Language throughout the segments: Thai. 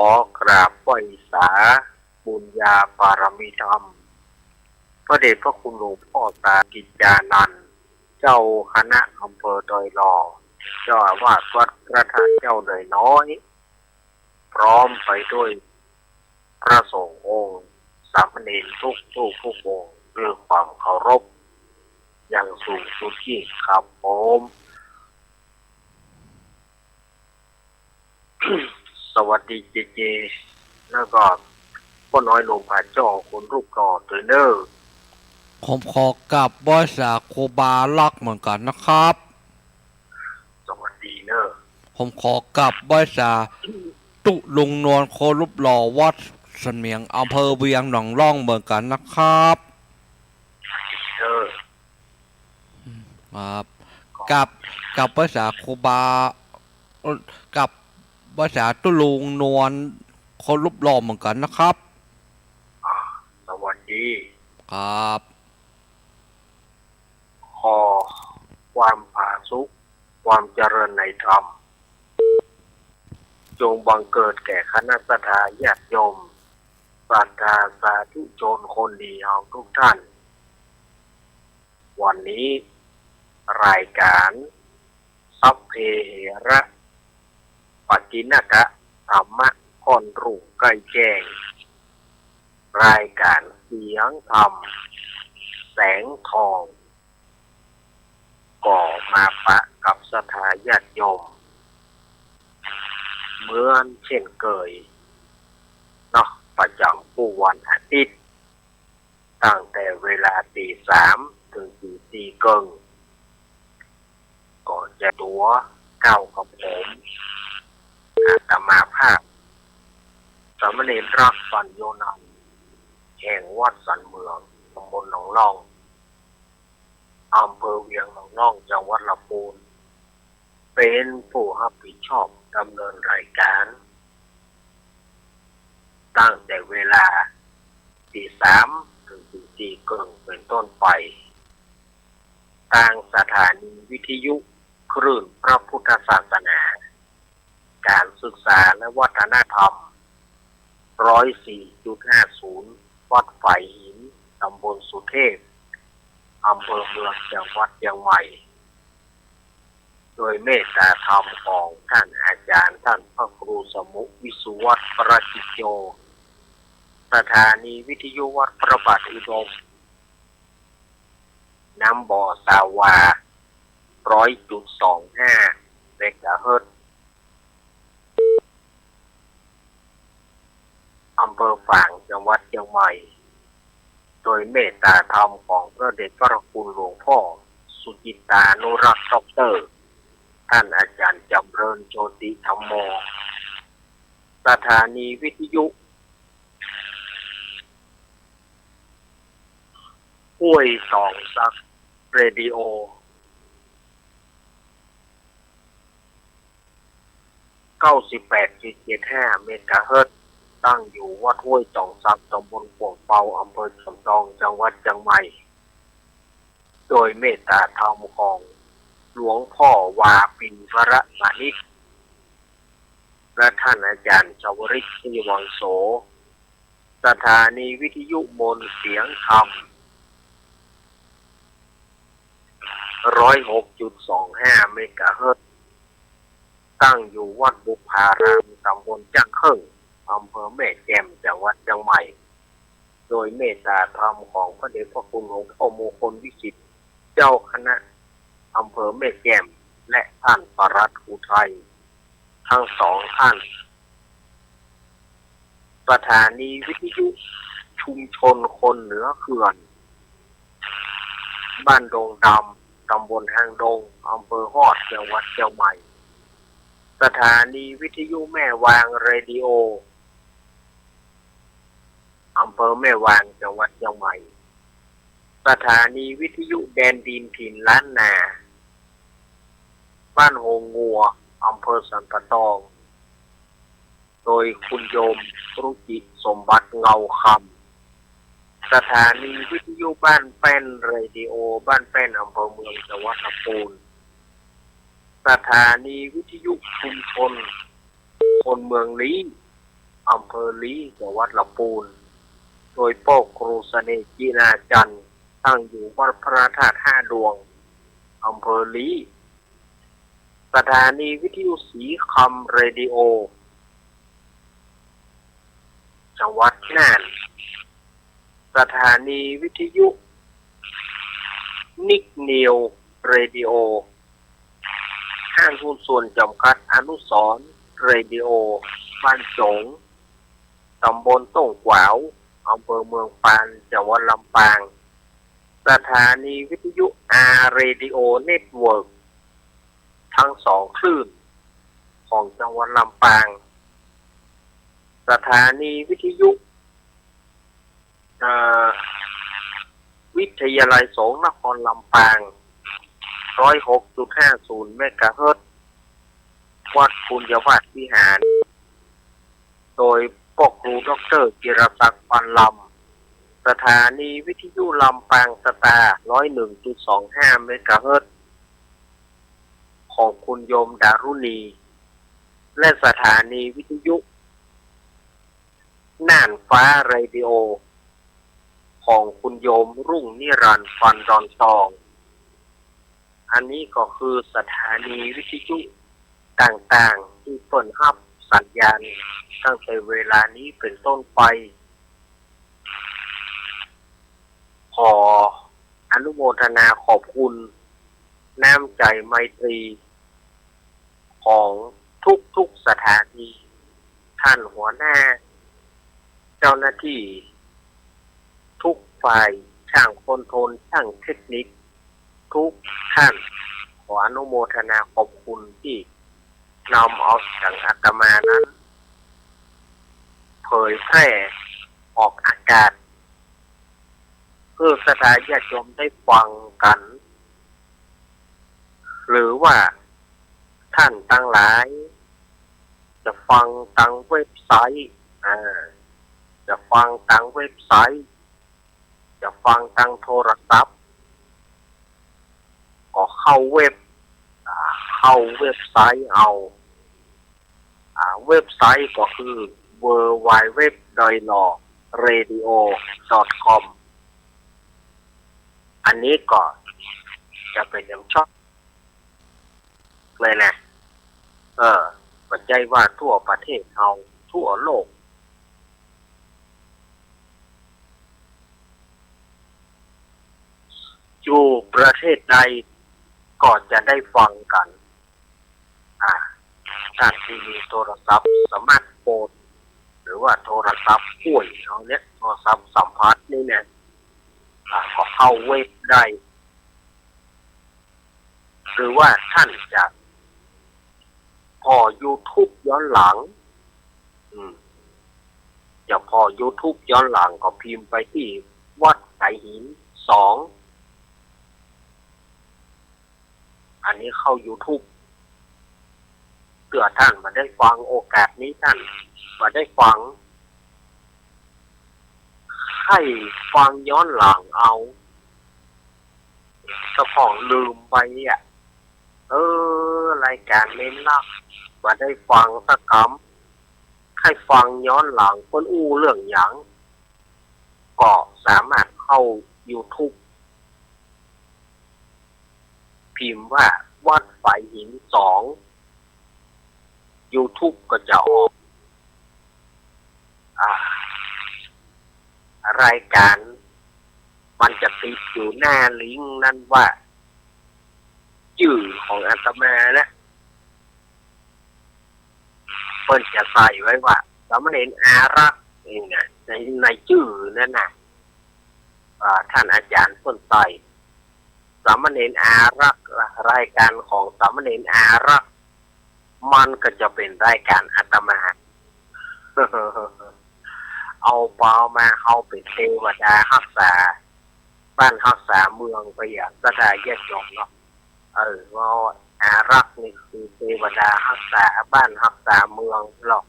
อกราบไหว้สาบุญญาบารมีธรรมพระเดชพระคุณหลวงพ่อตากิจญานันท์เจ้าคณะอำเภอดอยหล่อเจ้าอาวาสวัดพระธาตุเจ้าดอยน้อยพร้อมไปด้วยพระสงฆ์องค์สามเณรทุกองค์ด้วยความเคารพอย่างสูงสุดยิ่งครับผม สวัสดีเจแล้วก็พ่อน้อยหลวงพ่อจ่อคนรูปก่อตัวเนอร์ผมขอกลับบริษัทโคบาลักเหมือนกันนะครับสวัสดีเนอร์ผมขอกลับบริษัทตุลุงนวลโครูปหล่อวัดเสมียงอำเภอเวียงหนองร่องเหมือนกันนะครับเนอร์ครับกับบริษัทโคบากับบริษัทตุลุงนวลโครูปหล่อเหมือนกันนะครับสวัสดีครับขอความผาสุกความเจริญในธรรมจงบังเกิดแก่คณะสัตยาญาติโยมศรัทธาสาธุชนคนดีเอาทุกท่านวันนี้รายการสัพเพเหระปกิณกะธรรมะค่อนรุ่งใกล้แจ้งรายการเสียงธรรมแสงทองก่อมาปะกับศรัทธาญาติโยมเหมือนเช่นเคยเนาะประจำผู้วันอาทิตย์ตั้งแต่เวลา3 ถึง4 เกิงก็จะตัวเก้ากับผมอาตมาภาพสามเณรรักสันโยนันท์แห่งวัดสันเมืองตำบลหนองล่องอำเภอเวียงหนองล่องจังหวัดลำพูนเป็นผู้รับผิดชอบดำเนินรายการตั้งแต่เวลา3 ถึง4 เกิงเป็นต้นไปทางสถานีวิทยุคลื่นพระพุทธศาสนาการศึกษาและวัฒนธรรม 104.50 วัดไฝหินตำบลสุเทพอำเภอเมืองจังหวัดเชียงใหม่โดยเมตตาธรรมของท่านอาจารย์ท่านพระครูสมุวิสุวัฒน์ประจิตโยสถานีวิทยุวัดพระบาทอุดมน้ำบ่อสาวา 100.25 เมกะเฮิรตซ์อำเภอฝางจังหวัดเชียงใหม่โดยเมตตาธรรมของพระเดชพระคุณหลวงพ่อสุจิตานุรักษ์ด็อกเตอร์ท่านอาจารย์จำเริญโชติธรรมโมสถานีวิทยุห้วยสองซักเรดิโอ 98.75 เมกะเฮิรตซ์ตั้งอยู่วัดห้วยสองซักตำบลกวงเปาอำเภอสำโรงจังหวัดเชียงใหม่โดยเมตตาธรรมของหลวงพ่อวาปินวรมานิกและท่านอาจารย์ชวริตศิวังโสสถานีวิทยุมนต์เสียงธรรม 106.25 เมกะเฮิรตซ์ตั้งอยู่วัดบุพารามตำบลจังเคิงอำเภอแม่แจ่มจังหวัดเชียงใหม่โดยเมตตาธรรมของพระเดชพระคุณหลวงพ่อมงคลวิจิตรเจ้าคณะอำเภอแม่แจ่มและท่านปรัตอุทัยทั้งสองท่านสถานีวิทยุชุมชนคนเหนือเขื่อนบ้านดงดำตำบลหางดงอำเภอฮอดจังหวัดเชียงใหม่สถานีวิทยุแม่วางเรดิโออำเภอแม่วางจังหวัดเชียงใหม่สถานีวิทยุแดนดินถิ่นล้านนาบ้านโฮงงัวอำเภอสันปะตองโดยคุณโยมรุจิสมบัติเงาคำสถานีวิทยุบ้านแป้นเรดิโอบ้านแป้นอำเภอเมืองจังหวัดลำพูนสถานีวิทยุชุมชนคนเมืองลี้ อำเภอลีจังหวัดลำพูนโดยพ่อครูเสน่ห์จีนาจันทร์ตั้งอยู่วัดพระธาตุห้าดวงอำเภอลีสถานีวิทยุสีคำเรดิโอจังหวัดน่านสถานีวิทยุนิกเนียวเรดิโอห้างหุ้นส่วนจำกัดอนุสรณ์เรดิโอบ้านสงตำบลต้งขวาวอำเภอเมืองปานจังหวัดลำปางสถานีวิทยุอาร์เรดิโอเน็ตเวิร์กทั้งสองคลื่นของจังหวัดลำปางสถานีวิทยุวิทยาลัยสงฆ์นครลำปาง 106.50 เมกะเฮิรตซ์วัดปุญญวัฒน์วิหารโดยพ่อครูดร.จิรศักดิ์ปันลำสถานีวิทยุลำปางสตาร์ 101.25 เมกะเฮิรตซ์ของคุณโยมดารุณีและสถานีวิทยุน่านฟ้าเรดิโอของคุณโยมรุ่งนิรันดร์ฟันดอนทองอันนี้ก็คือสถานีวิทยุต่างๆที่เปิดรับสัญญาณตั้งแต่เวลานี้เป็นต้นไปขออนุโมทนาขอบคุณน้ำใจไมตรีของทุกๆสถานีท่านหัวหน้าเจ้าหน้าที่ทุกฝ่ายช่างคอนโทรลช่างเทคนิคทุกท่านขออนุโมทนาขอบคุณที่นำเอาเสียงอาตมานั้นเผยแพร่ออกอากาศเพื่อสถาญาติโยมได้ฟังกันหรือว่าท่านทั้งหลายจะฟังทางเว็บไซต์จะฟังทางเว็บไซต์จะฟังทางโทรศัพท์ก็เข้าเว็บไซต์เอาเว็บไซต์ก็คือ www.radio.com อันนี้ก็จะเป็นอย่างชอบเลยนะปัจจัยว่าทั่วประเทศเราทั่วโลกอยู่ประเทศใดก็จะได้ฟังกันถ้าที่มีโทรศัพท์สมาร์ทโฟนหรือว่าโทรศัพท์ป่วยเอาเนี่ยโทรศัพท์สัมผัสนี่เนี่ยก็เข้าเว็บได้หรือว่าท่านจะพอ YouTube ย้อนหลังจะพอ YouTube ย้อนหลังก็พิมพ์ไปที่วัดไสหิน2อันนี้เข้า YouTube เพื่อท่านมาได้ฟังโอกาสนี้ท่านมาได้ฟังให้ฟังย้อนหลังเอาเจ้าของลืมไปรายการเน้นลักมาได้ฟังสักคำให้ฟังย้อนหลังคนอู้เรื่องหยังก็สามารถเข้า YouTube พิมพ์ว่าวัดฝายหิน2 YouTube ก็จะออกรายการมันจะติดอยู่หน้าลิงก์นั่นว่าชื่อของอาตมานะเพิ่นจะใส่ไว้ว่าสามเณรอารักษ์นี่นะในชื่อนั่นน่ะท่านอาจารย์เพิ่นใส่สามเณรอารักษ์รายการของสามเณรอารักษ์มันก็จะเป็นรายการอาตมาเอาเปล่ามาเอาเป็นเทวดารักษาบ้านรักษาเมืองไปอย่างสถาญาติโยมเนาะว่าอารักษ์นี่คือเทวดารักษาบ้านรักษาเมืองหรอก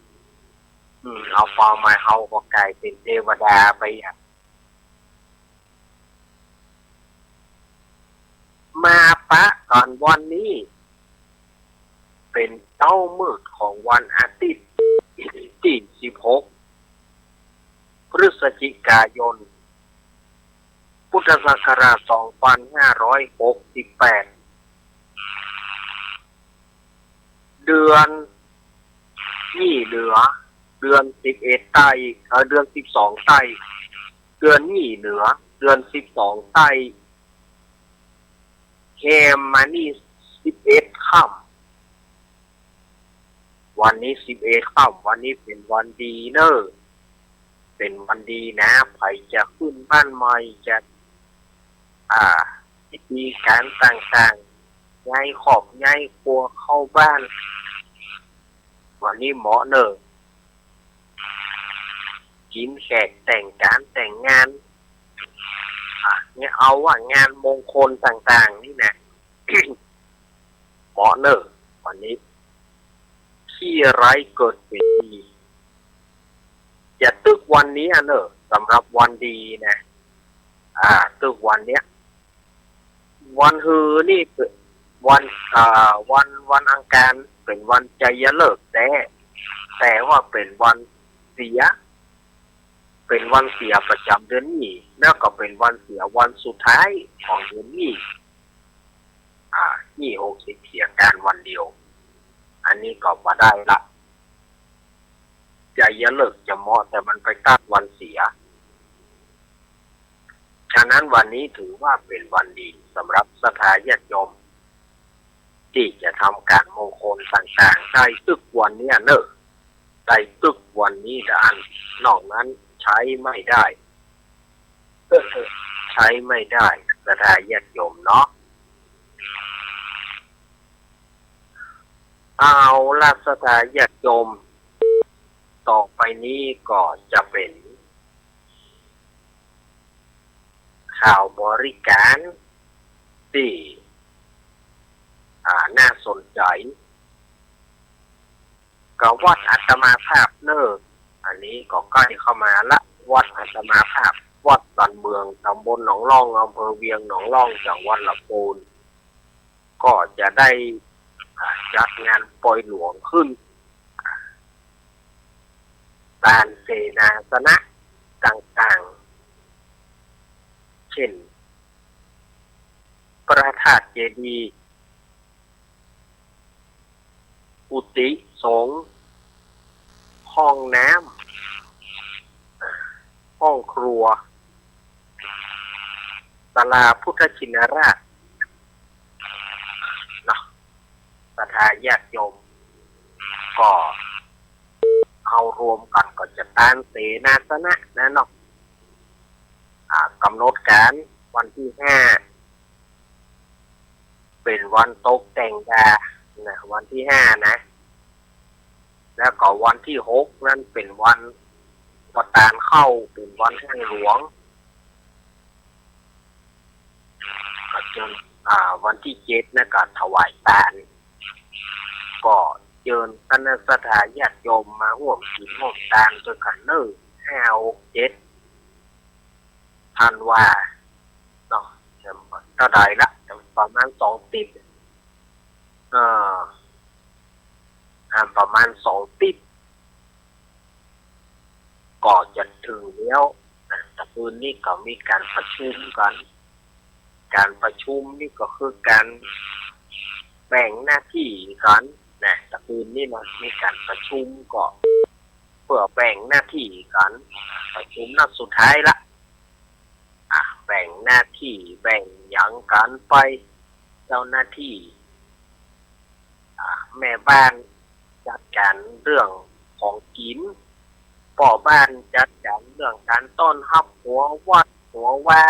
เอาเปล่ามาเอาก็กลายเป็นเทวดาไปอย่างมาปะก่อนวันนี้เป็นเช้ามืดของวันอาทิตย์ที่16 พฤศจิกายนพุทธศักราช 2568 เดือนนี่เหนือเดือน11ใต้เดือน12ใต้เดือนนี่เหนือเดือน12ใต้แคมมานี่11ค่ำวันนี้11ค่ำวันนี้เป็นวันดีเนอะเป็นวันดีนะใครจะขึ้นบ้านใหม่จะพิธีการต่างๆย้ายครอบย้ายครัวเข้าบ้านวันนี้เหมาะเนอะกินแขกแต่งการแต่งงานเนี่ยเอาว่างานมงคลต่างๆนี่นะ เหมาะเนอะวันนี้ที่ไร้เกิดเป็นดีจะตึกวันนี้เนอะสำหรับวันดีนะตึกวันเนี้ยวันฮือนี่วันวันอังคารเป็นวันใจเลิกแต่ว่าเป็นวันเสียเป็นวันเสียประจำเดือนนี้แล้วก็เป็นวันเสียวันสุดท้ายของเดือนนี้นี่60เสียการวันเดียวอันนี้ก็มาได้ละใจเลิกจะเหมาะแต่มันไปตัดวันเสียฉะนั้นวันนี้ถือว่าเป็นวันดีสำหรับศรัทธาญาติโยมที่จะทำการมงคลต่างๆได้ตึกวันนี้เนอะได้ตึกวันนี้แต่อันนอกนั้นใช้ไม่ได้ใช้ไม่ได้ศรัทธาญาติโยมเนาะเอาล่ะศรัทธาญาติโยมต่อไปนี้ก็จะเป็นข่าวบริการที่น่าสนใจก็วัดอาตมาภาพเนอะอันนี้ก็ใกล้เข้ามาละวัดอาตมาภาพวัดบ้านเมืองตำบลหนองล่องอำเภอเวียงหนองล่องจังหวัดลำพูนก็จะได้จัดงานปล่อยหลวงขึ้นลานเสนาสนะต่างๆเช่นพระธาตุเจดีย์กุฏิสงฆ์ห้องน้ำห้องครัวศาลาพุทธชินราชเนาะศรัทธาญาติโยมก็เอารวมกันก็จะตั้งเสนาสนะนะเนาะกำหนดการวันที่5เป็นวันตกแต่งดานะวันที่5นะแล้วก็วันที่6นั่นเป็นวันประทานเข้าเป็นวันให้หลวงก็จนวันที่7นะก็ถวายทานก็เชิญคณะศรัทธาญาติโยมมาร่วมกินร่วมทานด้วยกันเนอะ5-6-7ท่านว่าเนาะเท่าใดละประมาณ2 ติดประมาณ2 ติดก็จะถึงแล้วแต่คืนนี้ก็มีการประชุมกันการประชุมนี่ก็คือการแบ่งหน้าที่กันนะแต่คืนนี้นะมีการประชุมก็เพื่อแบ่งหน้าที่กันประชุมนัดสุดท้ายละแบ่งหน้าที่แบ่งอย่างกันไปเจ้าหน้าที่แม่บ้านจัดการเรื่องของกินพ่อบ้านจัดการเรื่องการต้อนรับหัววัดหัวแวะ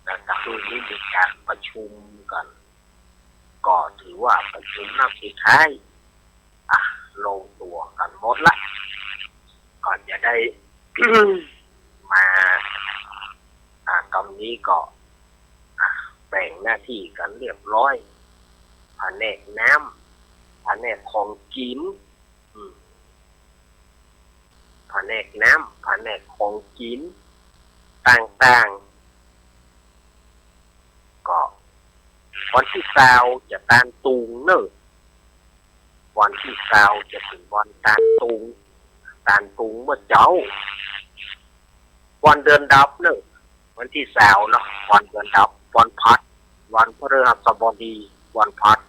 แต่คืนนี้มีการประชุมกันก็ถือว่าประชุมนัดสุดท้ายลงตัวกันหมดละก่อนจะได้ มาตอนนี้ก็แบ่งหน้าที่กันเรียบร้อยแผนกน้ำแผนกของกินแผนกน้ำแผนกของกินต่างๆก็วันที่20จะตานตุงเนอะวันที่20จะถึงวันตานตุงเมื่อเจ้า วันเดือนดับเนอะวันที่สาวเนาะวันเดือนดับวันพัดวันพฤหัสบดีวันพัด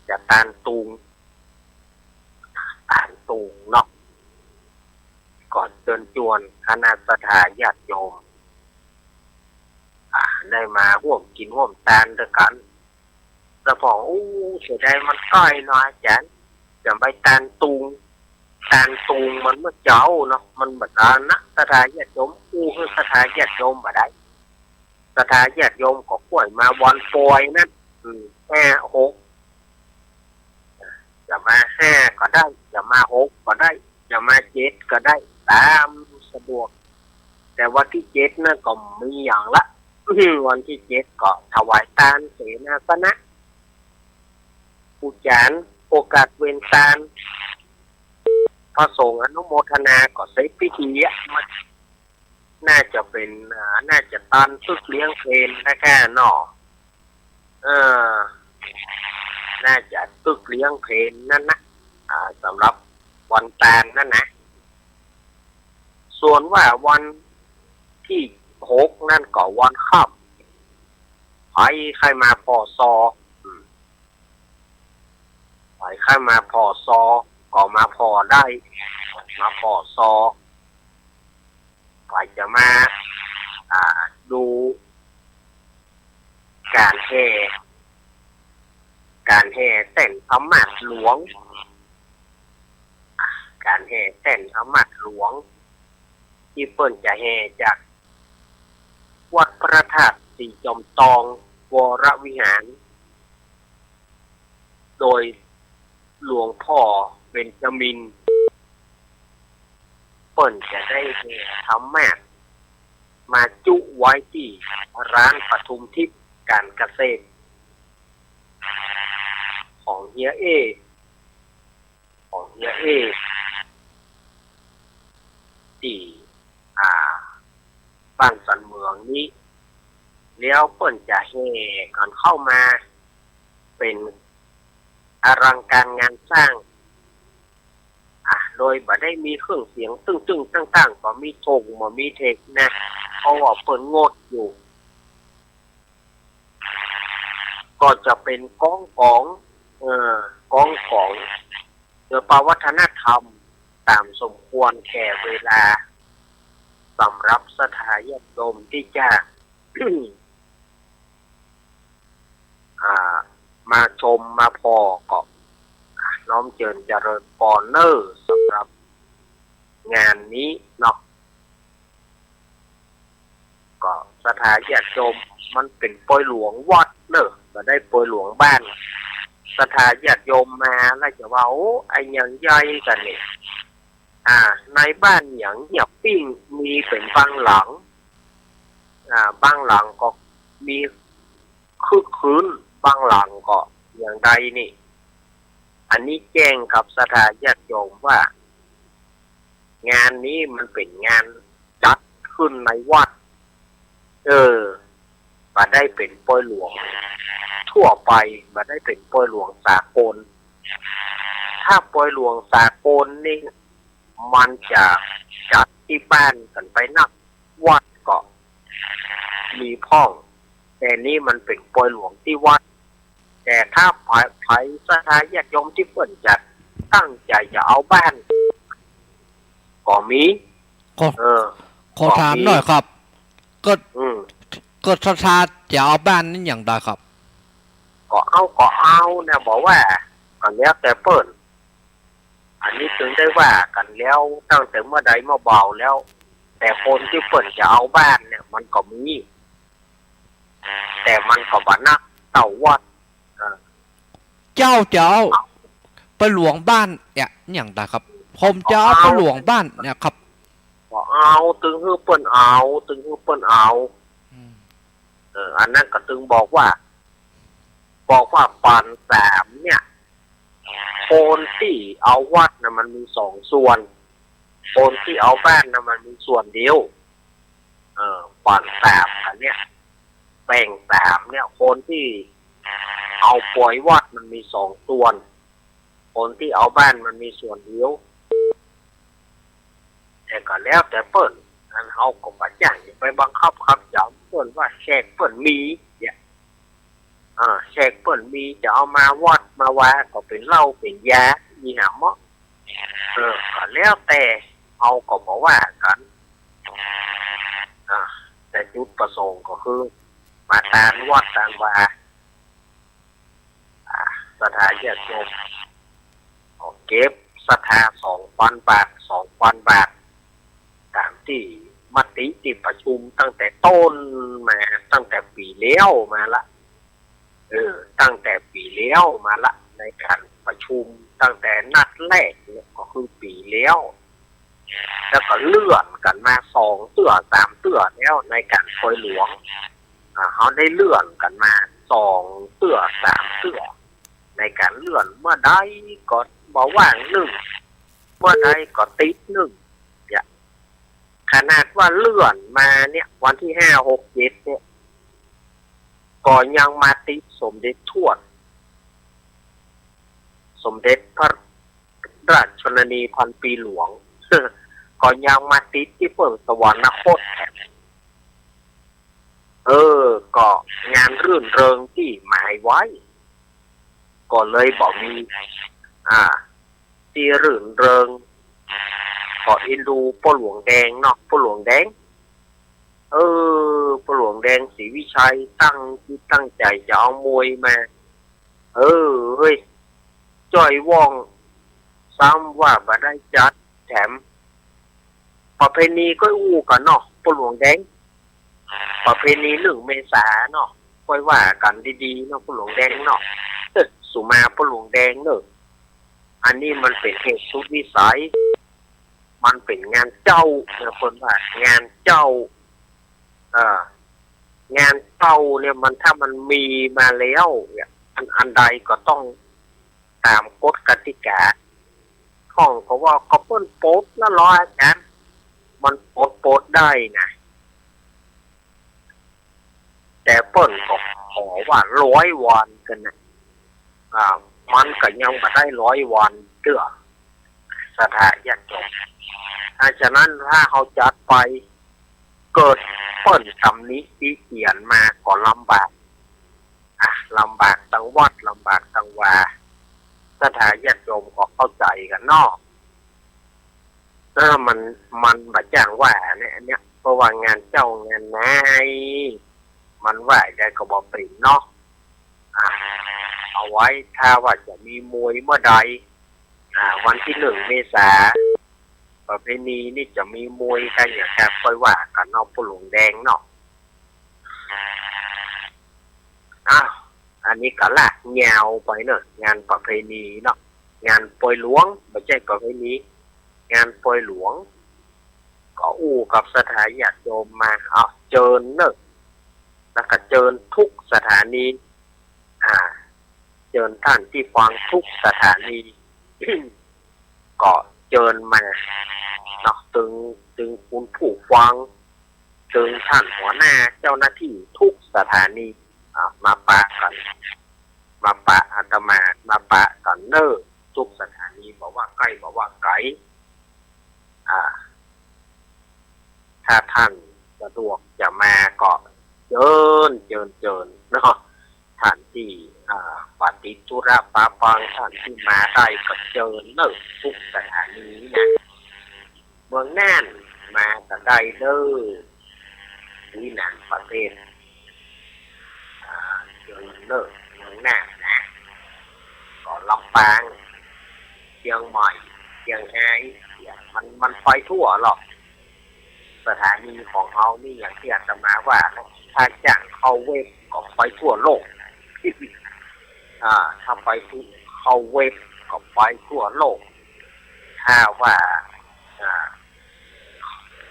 จะตานตุงเนาะก่อนเดินจวนคณะสถาญาติโยมได้มาร่วมกินร่วมทานด้วยกันแล้วพอเสียดายมันใกล้เนาะอาจารย์จะไปตานตุงมันเมื่อเจ้าเนาะมันแบบนะสถาญาติโยมคือสถาญาติโยมมาได้สถาญาติโยมก็ป่วยมาวันปอยนั่น5-6จะมา5ก็ได้จะมา6ก็ได้จะมา7ก็ได้ตามสะดวกแต่วันที่7นั่นก็มีอย่างละวันที่7ก็ถวายทานเสนาสนะปูจานโอกาสเว้นทานพระสงฆ์อนุโมทนาก็ใช้พิธีมันน่าจะเป็นน่าจะตันซึกเลี้ยงเพลนนะแค่นอน่าจะตึกเลี้ยงเพลนนั่นนะสำหรับวันตานนั่นนะส่วนว่าวันที่6นั่นก็วันค่ำใครมาพอซอใครมาพอซอก็มาพอได้มาพอซอใครจะมาดูการแห่เต้นอำมาตย์หลวงการแห่เต้นอำมาตย์หลวงที่เปิ้นจะแห่จากวัดพระธาตุสีจอมทองวรวิหารโดยหลวงพ่อเบญจมินทร์เปิ้นจะได้แห่ธรรมะมาจุไว้ที่ร้านปทุมทิพย์การเกษตรของเฮียเอที่บ้านสันเมืองนี้แล้วเปิ้นจะแห่กันเข้ามาเป็นอลังการงานสร้างโดยบ่ได้มีเครื่องเสียงตึ้งๆตั้งๆก็มีธงบ่มีเทคนะเพราะว่าเปิ้นงดอยู่ก็จะเป็นกองของเกี่ยวกับวัฒนธรรมตามสมควรแก่เวลาสำหรับสถาญาติโยมที่จะ มาชมมาพอก็น้อมเจิญเจริญปอนเนอร์สำหรับงานนี้เนาะก็สถาญาติโยมมันเป็นปอยหลวงวัดเนอะก็ได้ปอยหลวงบ้านสถาญาติโยมมาแล้วจะว่าไอ้ยังใหญ่กันเนี่ยในบ้านอย่างเงียบปิ้งมีเป็นบางหลังบางหลังก็มีคึกคืนบางหลังก็อย่างใดนี่อันนี้แจ้งกับสถาญาติโยมว่างานนี้มันเป็นงานจัดขึ้นในวัดมาได้เป็นปอยหลวงทั่วไปมาได้เป็นปอยหลวงสากลถ้าปอยหลวงสากลนี่มันจะจัดที่บ้านกันไปนักวัดก็มีพ้องแต่นี่มันเป็นปอยหลวงที่วัดแต่ถ้าไผสถาญาติโยมที่เพิ่นจะตั้งใจจะเอาบ้านก็มีขอถามหน่อยครับก็สถาจะเอาบ้านนั้นอย่างไรครับก็เอานะบอกว่าก็แล้วแต่เปิ้นอันนี้ถึงได้ว่ากันแล้วตั้งแต่เมื่อใดเมื่อเบาแล้วแต่คนที่เปิ้นจะเอาบ้านเนี่ยมันก็มีแต่มันก็บ่นักเต่าวัดเจ้าไปหลวงบ้านเนี่ยอย่างไรครับผมจะเอาไปหลวงบ้านเนี่ยครับก็เอาตึงฮือเปิ้นเอาอันนั้นก็ตึงบอกว่าปัน3เนี่ยคนที่เอาวัดนะมันมี2ส่วนคนที่เอาบ้านนะมันมีส่วนเดียวปัน3อันเนี้ยแบ่ง3เนี่ยคนที่เอาปล่อยวัดมันมี2ส่วนคนที่เอาบ้านมันมีส่วนเดียวแต่ก็แล้วแต่เปิ้น นเฮาก็บ่อยากไปบังคับครับจำเปิ้นว่าแขกเปิ้นมีเนี่ยแขกเปิ้นมีจะเอามาวัดมาว่าก็เป็นเหล้าเป็นยามีหาหมอก็แล้วแต่เอาก็บ่ว่ากันแต่จุดประสงค์ก็คือมาตามวัดตามว่าสถานญาติโยมเก็บศรัทธา 2,000 บาท 2,000 บาทตามที่มติที่ประชุมตั้งแต่ต้นมาตั้งแต่ปีแล้วมาละตั้งแต่ปีแล้วมาละในการประชุมตั้งแต่นัดแรกเนี่ยก็คือปีแล้วแล้วก็เลื่อนกันมา2 เตื้อ 3 เตื้อแล้วในการปล่อยหลวงเขาได้เลื่อนกันมา2 เตื้อ 3 เตื้อในการเลื่อนเมื่อใดก็บอกว่าง1เมื่อใดก็ติด1เนี่ยขนาดว่าเลื่อนมาเนี่ยวันที่5 6 7เนี่ยก็ยังมาติดสมเด็จทวดสมเด็จพระราชชนนีพันปีหลวงก็ยังมาติดที่เปิดสวรรคตก็งานรื่นเริงที่หมายไว้ก็เลยบอกมีที่รื่นเริงก็อินดูพ่อหลวงแดงเนาะพ่อหลวงแดงพ่อหลวงแดงศรีวิชัยตั้งใจจะเอามวยมาเฮ้ยจ่อยว่องซ้ำว่าบ่ได้จัดแถมประเพณีก็อู้กันเนาะพ่อหลวงแดงประเพณี1 เมษายนเนาะค่อยว่ากันดีๆเนาะพ่อหลวงแดงเนาะสุมาพ่อหลวงแดงเนอะอันนี้มันเป็นเหตุสุดวิสัยมันเป็นงานเจ้าคนว่างานเจ้างานเจ้าเนี่ยมันถ้ามันมีมาแล้วเนี่ยอันใดก็ต้องตามกฎกติกาของเพราะว่าก็เปิ้นโป๊ดแล้วรออาจารย์มันโป๊ดได้นะแต่เปิ้นก็ขอว่า100 วันกันนะมันก็ยังบ่ได้100 วันเด้อสถานญาติโยมฉะนั้นถ้าเขาจัดไปเกิดเปิ้นตำนี้ที่เขียนมาก็ลำบากลำบากทั้งวัดลำบากทั้งวาสถานญาติโยมก็เข้าใจกันเนาะมันบ่จ้างว่าเนี่ยเพราะว่างานเจ้างานนายมันว่าได้ก็บ่เป็นเนาะเอาไว้ถ้าว่าจะมีมวยเมื่อใดวันที่1 เมษายนประเพณีนี่จะมีมวยกันอย่างแค่ค่อยว่ากันเนาะพ่อหลวงแดงเนาะอันนี้ก็ละยาวไปเนอะงานประเพณีเนาะงานปล่อยหลวงไม่ใช่ประเพณีงานปล่อยหลวงก็อู้กับสถานญาติโยมมาเจิญเนอะแล้วก็เจิญทุกสถานีเจิญท่านที่ฟังทุกสถานี ก็เจิญมาเนาะตึงคุณผู้ฟังตึงท่านหัวหน้าเจ้าหน้าที่ทุกสถานีมาปะกันมาปะอาตมามาปะกันเนอทุกสถานีบอกว่าใกล้บอกว่าไกลถ้าท่านสะดวกจะมาก็เจิญเนาะท่านที่ปฏิธุระปาปังท่านที่มาได้ก็เจิญเนอทุกสถานีนะเมืองน่านมาก็ได้เด้อนี่นานประเทศเจิญเนอเมืองน่านนะก็ลำปางเชียงใหม่เชียงรายมันไปทั่วหรอกสถานีของเรานี่อย่างที่อาตมาว่าถ้าจ้างเข้าเว็บก็ไปทั่วโลกถ้าไปเข้าเว็บก็ไปทั่วโลกถ้าว่า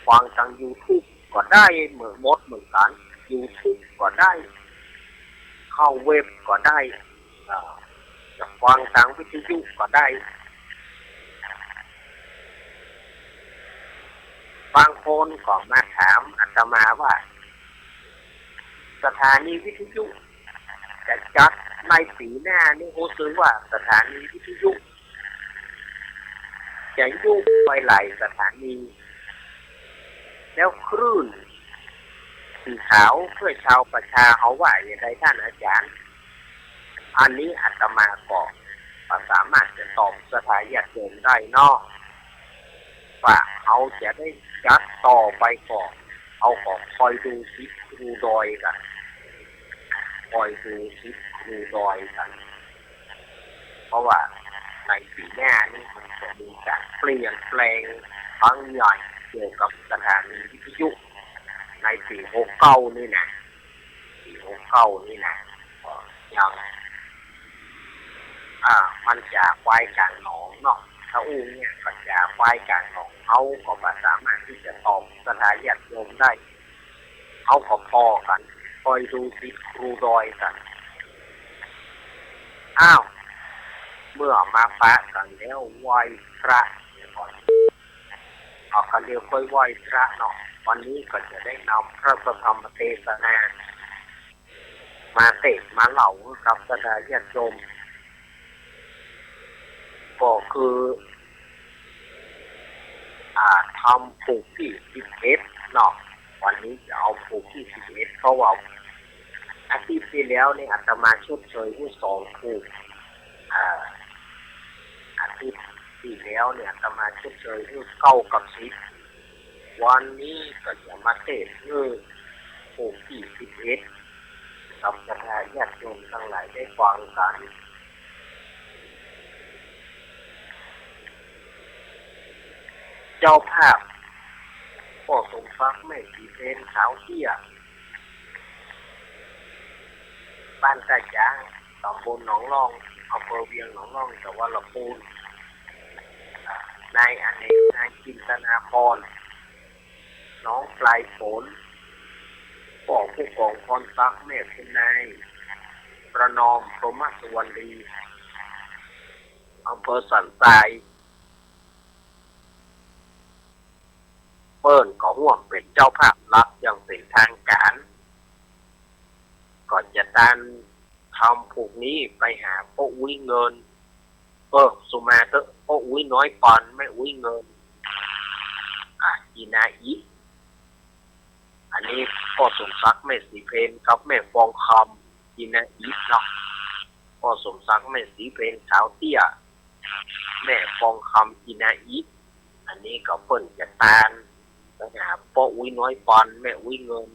ฟังทาง YouTube ก็ได้เหมือนกัน YouTube ก็ได้เข้าเว็บก็ได้จะฟังทางวิทยุก็ได้บางคนก็มาถามอาตมาว่าสถานีวิทยุจะจัดในปีหน้านี่รู้สึกว่าสถานีวิทยุจะยุบไปหลายสถานี แล้วคลื่นสีขาวเพื่อชาวประชาเขาว่าอย่างไรท่านอาจารย์อันนี้อาตมาก็สามารถจะตอบสถานญาติโยมได้นอกว่าเขาจะได้จัดต่อไปก่อนเอาของคอยดูซิครูดอยกันคอยดูซิครูดอยกันเพราะว่าในปีหน้านี่มันจะมีการเปลี่ยนแปลงครั้งใหญ่เกี่ยวกับสถานีวิทยุในปี69นี่นะปี69นี่นะยังมันจะควายกลางหนองเนาะถ้าอุ้งเนี่ยมันจะควายกลางหนองเขาก็สามารถที่จะตอบสถานญาติโยมได้เขาก็พอกันคอยดูซิครูดอยกันเมื่อมาปะกันแล้วไหว้พระก่อนเอากันเดียวค่อยไหว้พระเนาะวันนี้ก็จะได้นำพระธรรมเทศนามาเทศมาเล่ากับสถานญาติโยมก็คือทำผูกที่11เนาะวันนี้จะเอาผูกที่11เขาว่าอาทิตย์ที่แล้วเนี่ยอาตมาชดเชยผู้2ผูกอาทิตย์ที่แล้วเนี่ยอาตมาชดเชยผู้9กับ10วันนี้ก็จะมาเทศผูกที่11กับสถานญาติโยมทั้งหลายได้ฟังกันเจ้าภาพพ่อสมฟักแม่สีเพนสาวเที่ยบ้านกระจางตำบลหนองรองอำเภอเวียงหนองรองจังหวัดลำพูนนายอเนกนายจินตนาพรน้องปลายฝนพ่อผู้กองพรฟักแม่เป็นนายประนอมพรหมสุวรรณีอำเภอสันทรายเปิ้ลก็ห่วงเป็นเจ้าภาพรับอย่างเป็นทางการก่อนจะการทำผูกนี้ไปหาพ่ออุ้ยเงินสุมาเตอพ่ออุ้ยน้อยปอนไม่อุ้ยเงินอีนาอีอันนี้พ่อสมศักดิ์แม่สีเพนกับแม่ฟองคำอีนาอีเนาะพ่อสมศักดิ์แม่สีเพนสาวเตี้ยแม่ฟองคำอีนาอีอันนี้ก็เปิ้ลจะตานพ่ออุ้ยน้อยปอนแม่อุ้ยเงิน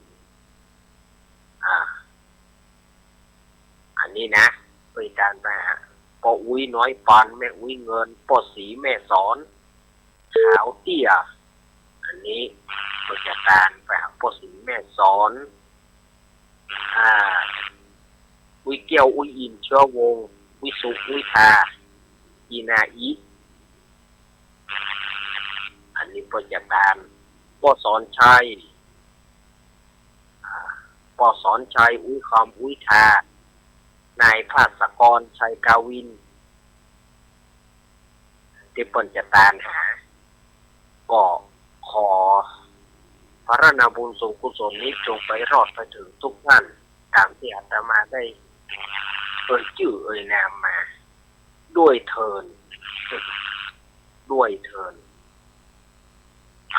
อันนี้นะเป็นการมาพ่ออุ้ยน้อยปอนแม่อุ้ยเงินพ่อสีแม่สอนขาวเตี้ยอันนี้เป็นการไปหาพ่อสีแม่สอนอุ้ยเกี่ยวอุ้ยอินเชื้อวงอุ้ยสุกอุ้ยทาอีนาอีอันนี้เป็นการพ่อสอนชัยอุ้ยคำอุ้ยทานายภาสกรชัยกาวินที่เปิ่นจะตามหาก็ขอพระนาบุญสงกุศลนี้จงไปรอดไปถึงทุกท่านตามที่อาตมาได้ชื่อนามมาด้วยเถิด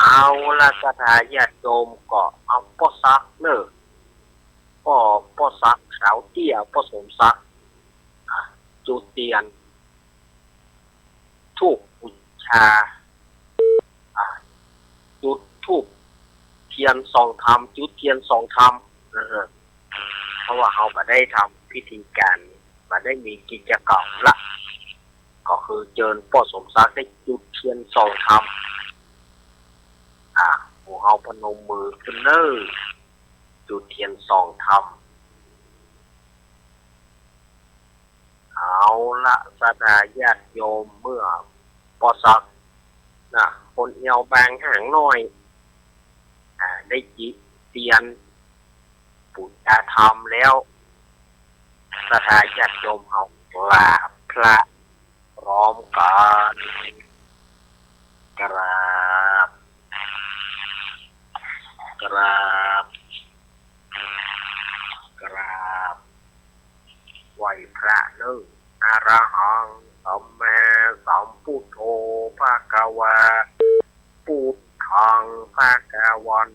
เอาละสถานญาติโยมก็เอาพ่อซักเนอะพ่อซักสาวเตี้ยพ่อสมซักจุดเทียนทูบบูชาจุดทูบเทียนสองธรรมจุดเทียนสองธรรมเพราะว่าเขาไม่ได้ทำพิธีการไม่ได้มีกิจกรรมละก็คือเจิญพ่อสมซักได้จุดเทียนสองธรรมพวกเขาพนมมือขึ้นเนอจุดเทียนสองธรรมเอาละสถานญาติโยมเมื่อปอสักคนเอวบางห่างน้อยได้จิเตียนปุญญาธรรมแล้วสถานญาติโยมเอาลาพระพร้อมกันกราบไหวพระเนิ่งอรหังสัมมาสัมพุทโธภะคะวะพุทโธ หังภะคะวัน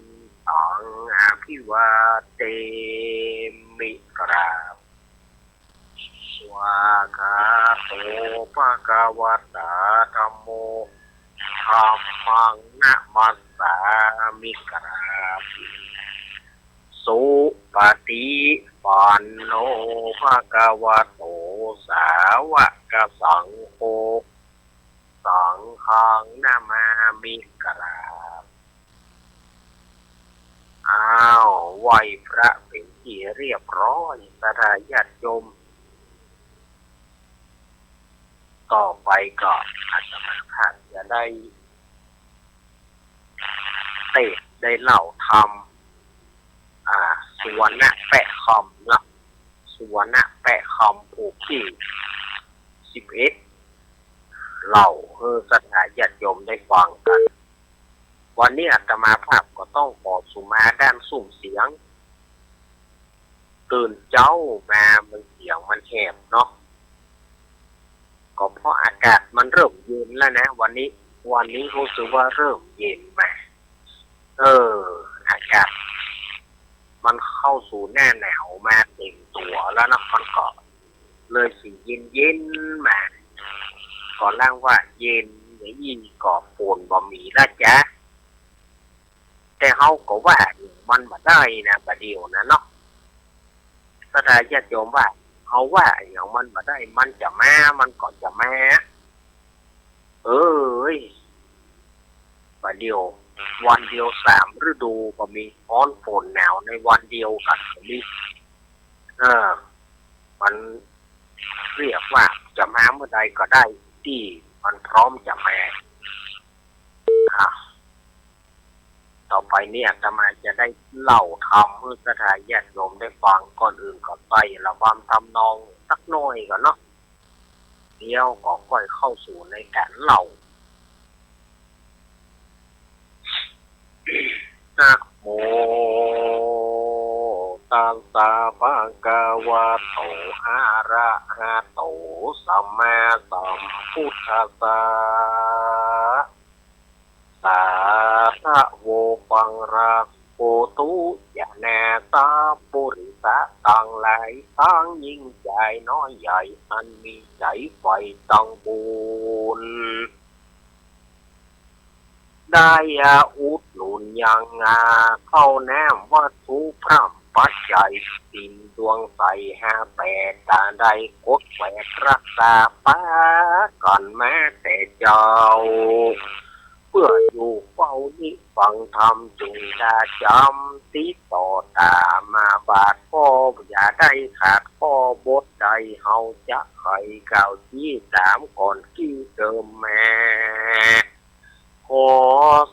ตังอภิวาเตมิกราบสวากาโตภะคะวะตาธัมโมธัมมังนะมัสสามิกราบสุปฏิปันโนภะคะวะโตสาวกสังโฆสังฆังนามามิกราบอ้าวไหวพระเป็นที่เรียบร้อยสถาญาติโยมต่อไปก็อาตมาภาพจะได้เทศน์ได้เล่าธรรมสุวรรณแปะคำนะสุวรรณแปะคำผูกที่11เล่าให้สถาญาติโยมได้ฟังกันวันนี้อาตมาภาพก็ต้องขอสุมาด้านสุ่มเสียงตื่นเจ้ามามันเสียงมันแหบเนาะก็เพราะอากาศมันเริ่มเย็นแล้วนะวันนี้รู้สึกว่าเริ่มเย็นมาอากาศมันเข้าสู่หน้าหนาวมาเต็มตัวแล้วนะมันก็เลยสีเย็นมาก่อนล่างว่าเย็นอย่างนี้ก็ฝนบ่มีแล้วจ้ะแต่เฮาก็ว่ามันบ่ได้นะประเดี๋ยวนะเนาะสถาญาติโยมว่าเขาว่าอย่างมันบ่ได้มันจะมามันก็จะมาประเดี๋ยววันเดียว3ฤดูก็มีร้อนฝนหนาวในวันเดียวกันก็มีมันเรียกว่าจะมาเมื่อใดก็ได้ที่มันพร้อมจะมาต่อไปเนี่ยจะได้เล่าธรรมเพื่อสถาญาติโยมได้ฟังก่อนอื่นก็ไประบำทำนองสักหน่อยก่อนเนาะเดี๋ยวก็ค่อยเข้าสู่ในการเล่านะโมตัสสะภะคะวะโตอะระหะโตสัมมาสัมพุทธัสสะสาธะโวปังราโกตุยะแนสาปุริสะตังหลายทั้งยิ่งใหญ่น้อยใหญ่อันมีใจไฟตังบุญได้อุดหนุนยังเข้าแนมวัตถุพร่ำปัจจัยสินดวงใส58ตาใดกดแหวกรักษาป้าก่อนแม้แต่เจ้าเพื่ออยู่เฝ้านิฟังธรรมจึงได้จำติดต่อตามาบาดพ่ออย่าได้ขาดพ่อบทใดเฮาจะให้กล่าวที่3ก่อนที่เดิมแม่ขอ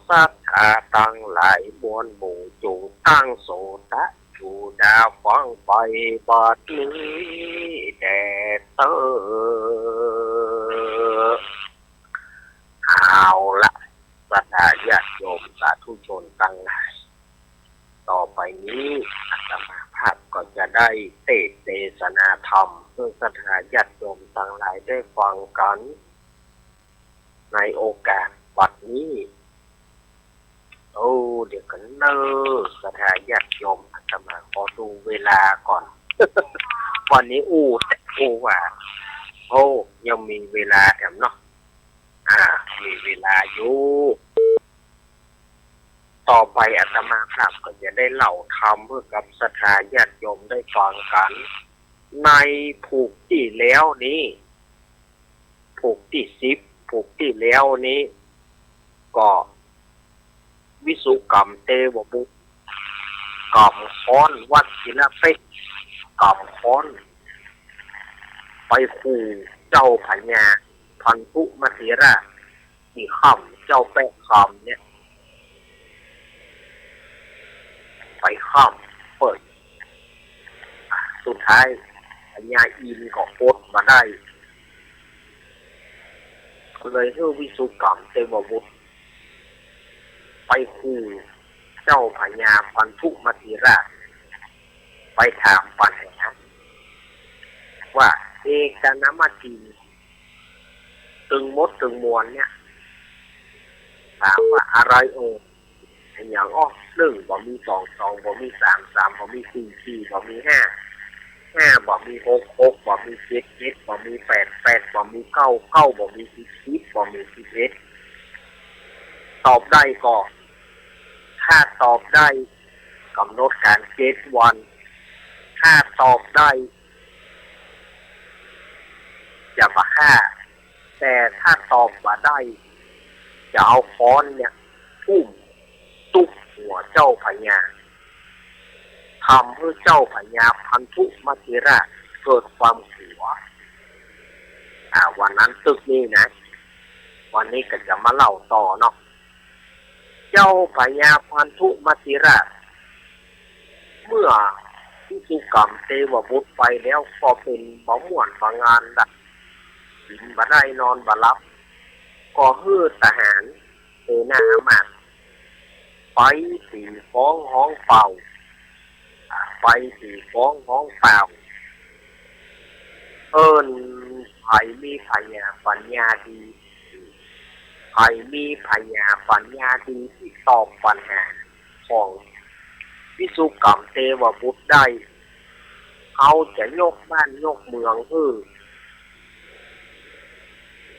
สัทธาตั้งหลายมวลหมู่จงตั้งโสตะจูดาฟังไปบัดนี้แด่เธอเอาละสถาญาติโยมสาธุชนตั้งหลายต่อไปนี้อาตมาภาพก็จะได้เทศนาธรรมเพื่อสถาญาติโยมตั้งหลายได้ฟังกันในโอกาสบัดนี้เดี๋ยวกันสถาญาติโยมอาตมาขอดูเวลาก่อน วันนี้ว่ายังมีเวลาแถมเนาะมีเวลาอยู่ต่อไปอาตมาภาพก็จะได้เล่าธรรมเพื่อกับสถาญาติโยมได้ฟังกันในผูกที่แล้วนี้ผูกที่10ผูกที่แล้วนี้ก็วิสุกรรมเตวบุกรรมค้อนวัดศิลปิกรรมค้อนไปขู่เจ้าพญาพันธุมเถระที่ค่ำเจ้าแปะค่ำเนี่ยไปค่ำเปิดสุดท้ายพญาอินก็โคตรมาได้เลยชื่อวิสุกรรมเตวบุไปขู่เจ้าพญาพันธุมเถระไปถามปัญหาว่าเอกนามทีตึงมดตึงมวลเนี่ยถามว่าอะไร อย่างอ้อหนึ่งบ่มีสองสองบ่มีสามสามบ่มีสี่สี่บ่มีห้าห้าบ่มีหกหกบ่มีเจ็ดเจ็ดบ่มีแปดแปดบ่มีเก้าเก้าบ่มีสิบสิบบ่มี11ตอบได้ก่อนถ้าตอบได้กำหนดการ7 วันถ้าตอบได้จะมาฆ่าแต่ถ้าตอบมาได้จะเอาค้อนเนี่ยทุ่มตุกหัวเจ้าพญาทำให้เจ้าพญาพันธุมัจจิราชเกิดความหัววันนั้นตึกนี้นะวันนี้ก็จะมาเล่าต่อเนาะเจ้าพญาพันธุมัจจิราชเมื่อพิธีกรรมเทวบุตรไปแล้วก็เป็นบ่ม่วนบ่งานดักกินบ่ได้นอนบ่หลับก็ฮือทหารเสนาอามาตย์ไปสีฟ้องห้องเป่าไปสีฟ้องห้องเป่าไผมีพญาปัญญาดีไผมีพญาปัญญาดีที่ตอบปัญหาของวิสุกรรมเทวบุตรได้เขาจะยกบ้านยกเมือง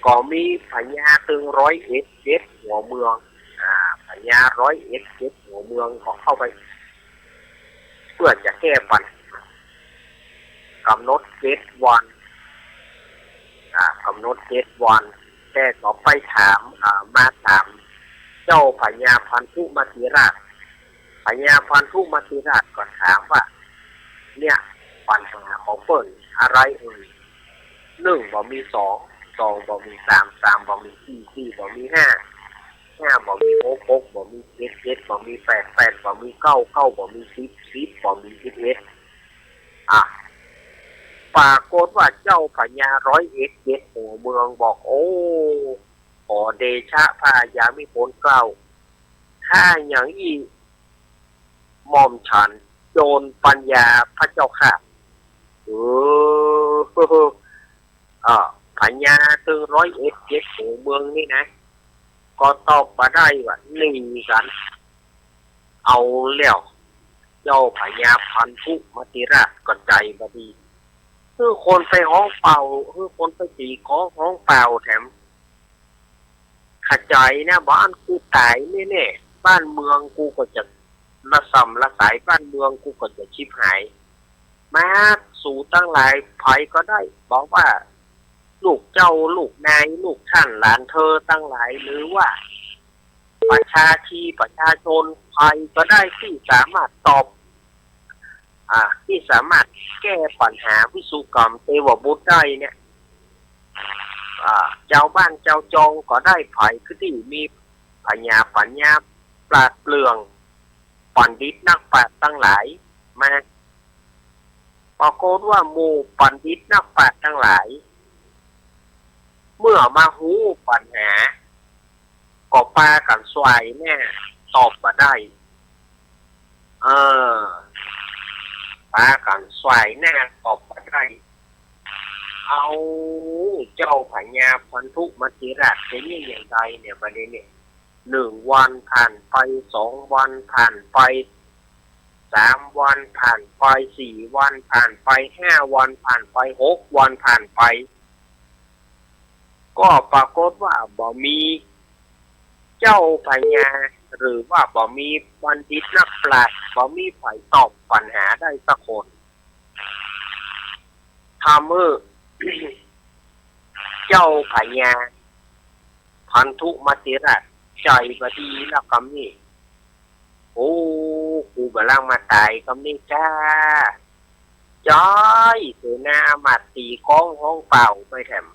ก็มีพญาตึง101หัวเมืองพญา101หัวเมืองก็เข้าไปเพื่อจะแก้ปัญหากำหนด7 วันกำหนด7 วันแต่ก็ไปถามมาถามเจ้าพญาพันธุมัจจิราชพญาพันธุมัจจิราชก็ถามว่าเนี่ยปัญหาของเปิ้นอะไร1บ่มี2 2บ่มี3 3บ่มี4 4บ่มี5 5บ่มี6 6บ่มี7 7บ่มี8 8บ่มี9 9บ่มี10 10บ่มี11ปรากฏว่าเจ้าพญา101หัวเมืองบอกโอ้ขอเดชะพระยามิโพนเกล้าถ้าอย่างอีหม่อมฉันโจรปัญญาพระเจ้าค่ะพญาตึง101หัวเมืองนี่นะก็ตอบมาได้ว่านี่กันเอาแล้วเจ้าพญาพันธุมัจจิราชก็ใจบ่ดีคือคนไปห้องเป่าคือคนไปตีของห้องเป่าแถมขัดใจนะบ้านกูตายแน่ๆบ้านเมืองกูก็จะละส่ำละสายบ้านเมืองกูก็จะชิบหายมาสู่ตั้งหลายภัยก็ได้บอกว่าลูกเจ้าลูกนายลูกท่านหลานเธอตั้งหลายหรือว่าประชาชนภัยก็ได้ที่สามารถตอบที่สามารถแก้ปัญหาวิสุกรรมเทวบุตรได้เนี่ยเจ้าบ้านเจ้าจองก็ได้ภัยคือที่มีปัญญาปราดเปรื่องปัณฑิตนักปราชญ์ทั้งหลายมาปรากฏว่าหมู่ปัณฑิตนักปราชญ์ทั้งหลายเมื่อมาหูปัญหาก็ปากันสวายแน่ตอบมาได้ปากันสวายแน่ตอบมาได้เอาเจ้าพญาพันธุมัจจิราชเป็นอย่างไรเนี่ยประเด็นเนี่ย1 วันผ่านไป2 วันผ่านไป3 วันผ่านไป4 วันผ่านไป5 วันผ่านไป6 วันผ่านไปก็ปรากฏว่าบ่มีเจ้าพญาหรือว่าบ่มีบัณฑิตนักปราชญ์บ่มีไผตอบปัญหาได้สักคนทำให้เจ้าพญาพันธุมัจจิราชใจบ่ดีแล้วกำนี้โอ้กูกำลังมาตายกำนี้จ้าจ้อยเสนาอามาตย์ตีก้องห้องเป่าไปแถม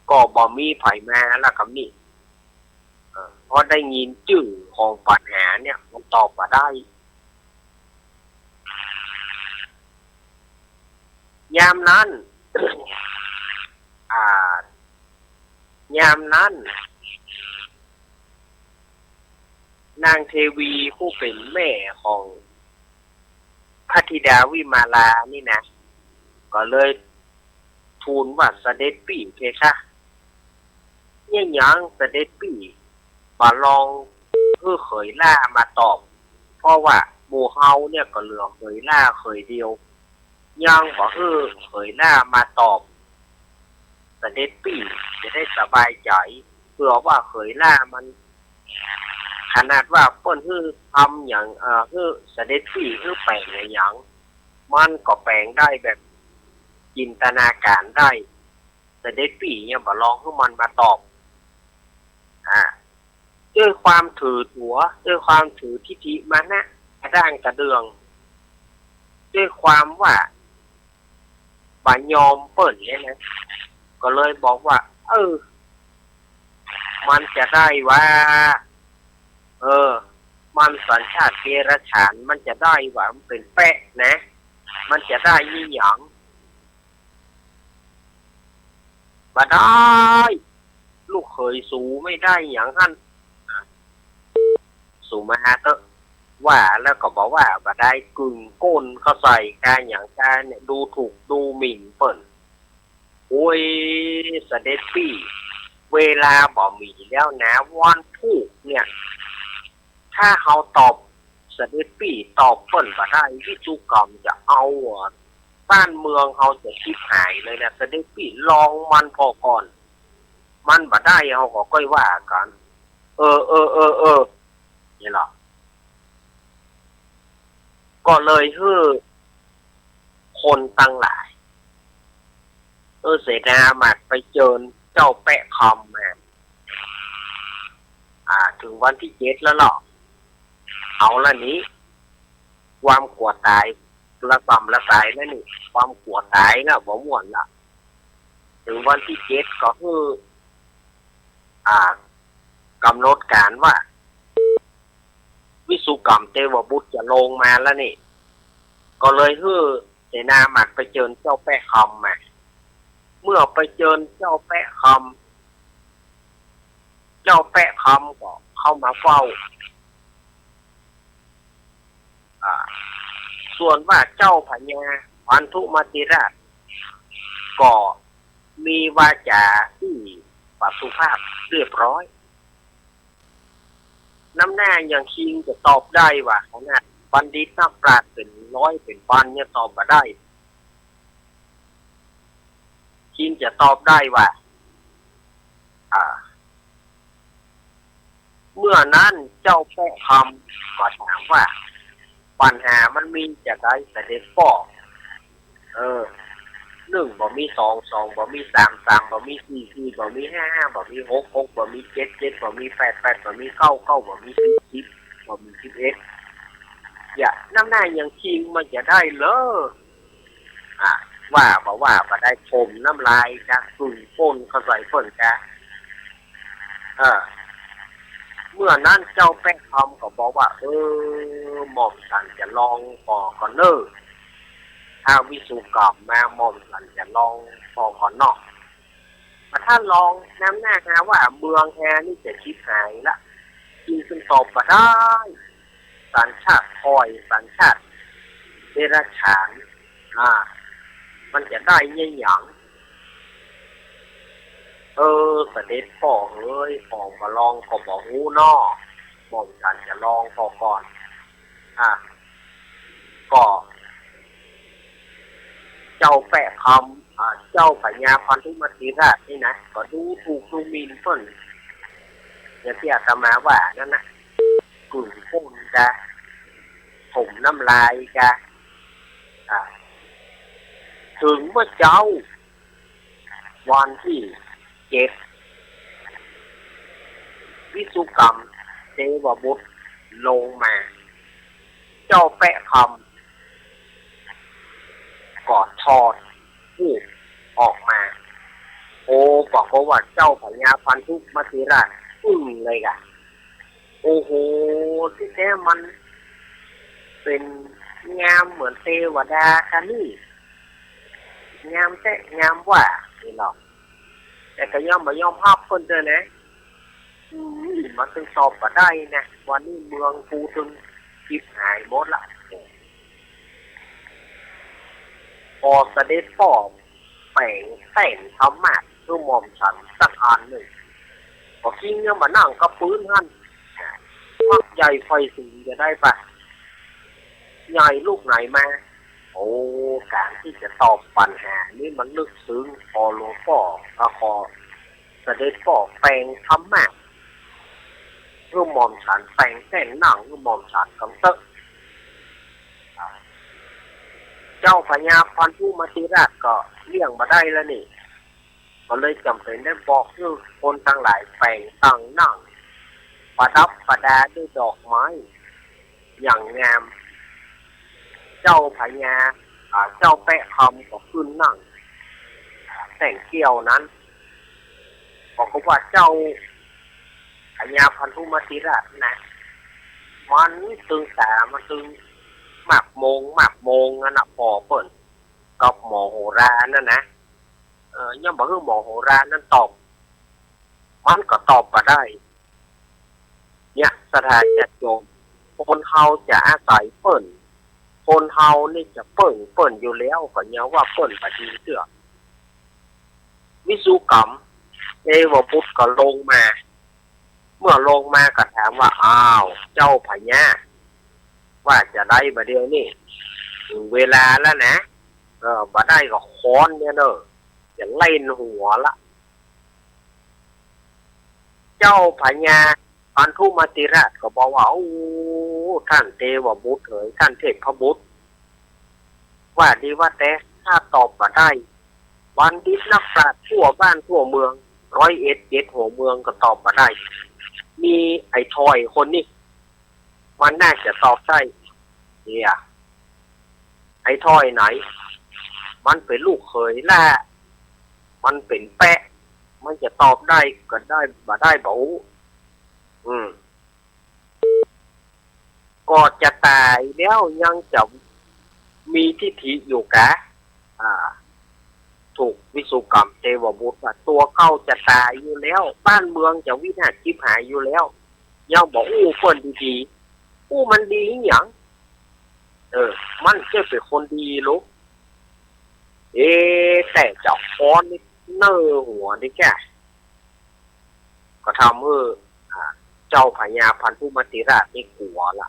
ก็บ่มีไผมาแล้วกำนี้เพราะได้ยินจื่อของปัญหาเนี่ยมันตอบมาได้ยามนั้น นางเทวีผู้เป็นแม่ของพระธิดาวิมาลานี่นะก็เลยทูลว่าเสด็จปี่เพคะยังเสด็จปี่มาลอง คือเขยล่ามาตอบเพราะว่าหมู่เฮาเนี่ยก็เหลือเขยล่าเขยเดียวยังบ่คือเขยล่ามาตอบเสด็จปี่จะได้สบายใจเผื่อว่าเขยล่ามันขนาดว่าเปิ้นคือทำอย่างคือเสด็จปี่คือแปลงอย่างมันก็แปลงได้แบบจินตนาการได้เสด็จปี่เนี่ยบ่ลองให้มันมาตอบด้วยความถือหัวด้วยความถือทิฐิมานะกระด้างกระเดืองด้วยความว่าบ่ยอมเปิ่นเนี่ยนะก็เลยบอกว่ามันจะได้ว่ามันสัญชาติเดรัจฉานมันจะได้ว่ามันเป็นแปะนะมันจะได้ยี่หยังบ่ได้ลูกเคยสูไม่ได้อย่างท่านสูมาหาเตอะว่าแล้วก็บอกว่าบ่ได้กึ่งก้นเขาใส่การอย่างการเนี่ยดูถูกดูหมิ่นเปิ่นโอ้ยเสด็จปี่เวลาบ่มีแล้วนะวันพูกเนี่ยถ้าเขาตอบเสด็จปี่ตอบเปิ่นบ่ได้วิจุกรรมจะเอาบ้านเมืองเขาจะชิบหายเลยนะเสด็จปี่ลองมันพอก่อนมันบ่ได้เขาก็ค่อยว่ากันนี่หรอก็เลยฮือคนตั้งหลายเสนาหมัดไปเจิญเจ้าแปะคำมาถึงวันที่7แล้วหรอเอาละนี้ความกลัวตายละต่ำละตายแล้วนี่ความกลัวตายนะบ่ม่วนละถึงวันที่7ก็คือกำหนดการว่าวิสุกรรมเทวบุตรจะลงมาแล้วนี่ก็เลยฮือเสนาหมัดไปเจิญเจ้าแปะคำมาเมื่อไปเจิญเจ้าแปะคำก็เข้ามาเฝ้าส่วนว่าเจ้าพญาพันธุมติราชก็มีวาจาที่สุภาพเรียบร้อยน้ำหน้าอย่างคิงจะตอบได้ว่าขนาดบัณฑิตนักปราชญ์เป็นร้อยเป็นพันเนี่ยตอบมาได้คิงจะตอบได้ว่าเมื่อนั้นเจ้าแปะคำก็ถามว่าปัญหามันมีจากได้เสด็จพ่อ1บ่มี2 2บ่มี3 3บ่มี4 4บ่มี5 5บ่มี6 6บ่มี7 7บ่มี8 8บ่มี9 9บ่มี10 10บ่มี11อย่าน้ำหน้าอย่างจริงมันจะได้เลยว่าบอกว่าบ่ได้ชมน้ำลายกะกึ่งป่นเข้าใส่เพิ่นกะเมื่อนั้นเจ้าแป้งคำก็บอกว่าหม่อมฉันจะลองก่อนเนอถ้าวิสุกรรมมาหม่อมฉันจะลองก่อนนอกแต่ถ้าลองน้ำหน้านะว่าเมืองแฮนี่จะชิบหายละกินซึ่งตอบมาได้สัญชาติคอยสัญชาติเดรัจฉานมันจะได้ยี่หยังเสด็จพ่อเอ้ยพ่อมาลองก็บอกหูนอหม่อมฉันจะลองพ่อก่อนก็เจ้าแปะคำเจ้าพญาพันธุมติราชนี่นะก็ดูถูกดูหมิ่นเพิ่นอย่างที่อาตมาว่านั่นนะกลุ่มพวกนี้จะผมน้ำลายจะถึงเมื่อเจ้าวันที่7วิสุกรรมเทวบุตรลงมาเจ้าแปะคำกอดทอดพูดออกมาบอกว่าเจ้าพญาพันธุมติราชเลยกะโอ้โหที่แท้มันเป็นงามเหมือนเทวดาค่ะนี่งามแท้งามว่านี่หรอกแต่ก็ย่อมบ่ยอมภาพคนเจอนะมันถึงสอบมาได้นะวันนี้เมืองกูถึงชิบหายหมดละพอเสด็จพ่อแปลงแต่งธรรมะคือหม่อมฉันสักอันหนึ่งพอคิงเนี่ยมานั่งกับปืนหั่น ฟักใหญ่ไฟสีจะได้ปะใหญ่ลูกไหนมาโอ้การที่จะตอบปัญหานี่มันลึกซึ้งพอหลวงพ่อขอเสด็จพ่อแปลงธรรมะเพื่อมอมฉันแปลงแต่งหนังเพื่อมอมฉันกำเตอะเจ้าพญาพันธุมาติราชก็เลี้ยงมาได้แล้วนี่ก็เลยจำเป็นได้บอกให้คนทั้งหลายแปลงตั้งหนังประดับประดาด้วยดอกไม้อย่างงามเจ้าพญาเจ้าแปะคำก็ขึ้นนั่งแต่งเกี่ยวนั้นบอกว่าเจ้าพญาพันธุมาติราชนะมันตึงแต่มันตึงหมากโมงนั่นนะพอเปิ่นกับหมอโหรานั่นนะยังบอกว่าหมอโหรานั่นตอบมันก็ตอบมาได้เนี่ยสถานจัดโยมคนเฮาจะอาศัยเปิ่นคนเฮานี่จะเปิ่นอยู่แล้วก็เนี่ยว่าเปิ่นปฏิเสือวิสุกรรมเทวบุตรก็ลงมาเมื่อลงมาก็ถามว่าอ้าวเจ้าพญาว่าจะได้มาเดียวนี่ถึงเวลาแล้วนะมาได้ก็ค้อนเนี่ยเนอะจะเล่นหัวละเจ้าพญาพันธุมาติราชก็บอกว่าโอ้ท่านเทวบุตรเอ๋ยท่านเทพบุตรว่าดีว่าแต่ถ้าตอบมาได้วันดิษนักปราชญ์ทั่วบ้านทั่วเมือง101หัวเมืองก็ตอบมาได้มีไอ้ทอยคนนี้มันน่าจะตอบได้เนี่ยไอ้ทอยไหนมันเป็นลูกเขยแล่มันเป็นแปะมันจะตอบได้ก็ได้มาได้บอกก็จะตายแล้วยังจะมีทิฏฐิอยู่กะถูกวิสุกรรมเทวบุตรว่าตัวเข้าจะตายอยู่แล้วบ้านเมืองจะวินาศชิบหายอยู่แล้วยังบอกเปิ้นดีๆมันดีอย่างมันจะเป็นคนดีลูกแต่เจ้าค้อนนี่เนื้อหัวนี่แกก็ทำเจ้าพญาพันธุมาติราชนี่กลัวละ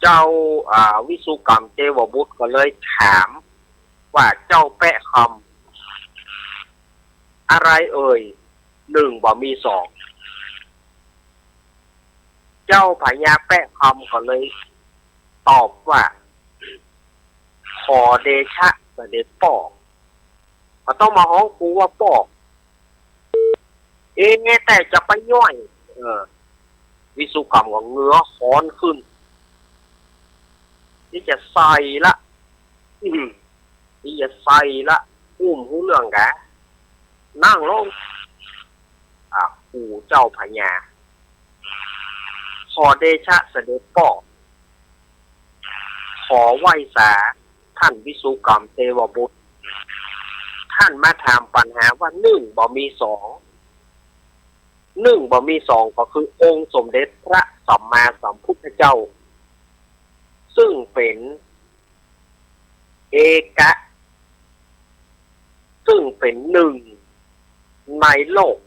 เจ้าวิสุกรรมเทวบุตรก็เลยถามว่าเจ้าแปะคำอะไรเอ่ย1บ่มี2เจ้าพญาแปะคำก็เลยตอบว่าขอเดชะเสด็จพ่อก็ต้องมาฮ้องกูว่าพ่อแต่จะไปย่อยวิสุกรรมก็เงื้อค้อนขึ้นนี่จะใส่ละนี่จะใส่ละหูเรื่องแกนั่งลงกูเจ้าพญาขอเดชะเสด็จพ่อขอไหว้สาท่านวิสุกรรมเทวบุตรท่านมาถามปัญหาว่า1บ่มี2บ่มี2ก็คือองค์สมเด็จพระสัมมาสัมพุทธเจ้าซึ่งเป็นเอกะซึ่งเป็น1ในโลก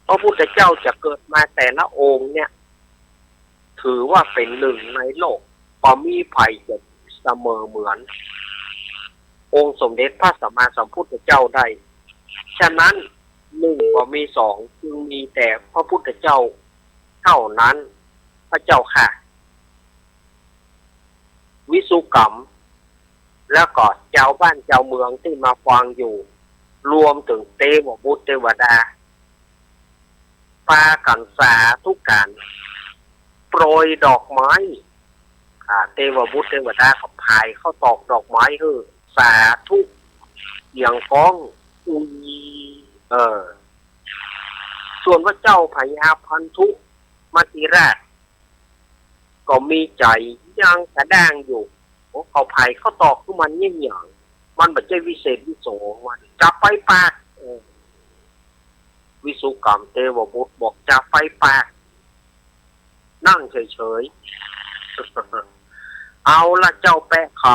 พระพุทธเจ้าจะเกิดมาแต่ละองค์เนี่ยถือว่าเป็น1ในโลกบ่มีไผจะเสมอเหมือนองค์สมเด็จพระสัมมาสัมพุทธเจ้าได้ฉะนั้น1บ่มี2จึงมีแต่พระพุทธเจ้าเท่านั้นพระเจ้าค่ะวิสุกรรมแล้วก็เจ้าบ้านเจ้าเมืองที่มาฟังอยู่รวมถึงเทวบุตรเทวดาปากันสาทุกการโปรยดอกไม้เทวบุตรเทวดาก็พายเข้าตอกดอกไม้สาธุอย่างฟ้องส่วนว่าเจ้าพญาพันธุมาติราชก็มีใจยังกระด้างอยู่เขาพายเข้าตอกคือมันเงี้ยอย่างมันแบบใจวิเศษวิโสวันจับไปปากวิสุกรรมเทวบุตรบอกจับไปปากนั่งเฉยๆเอาละเจ้าแปะคำ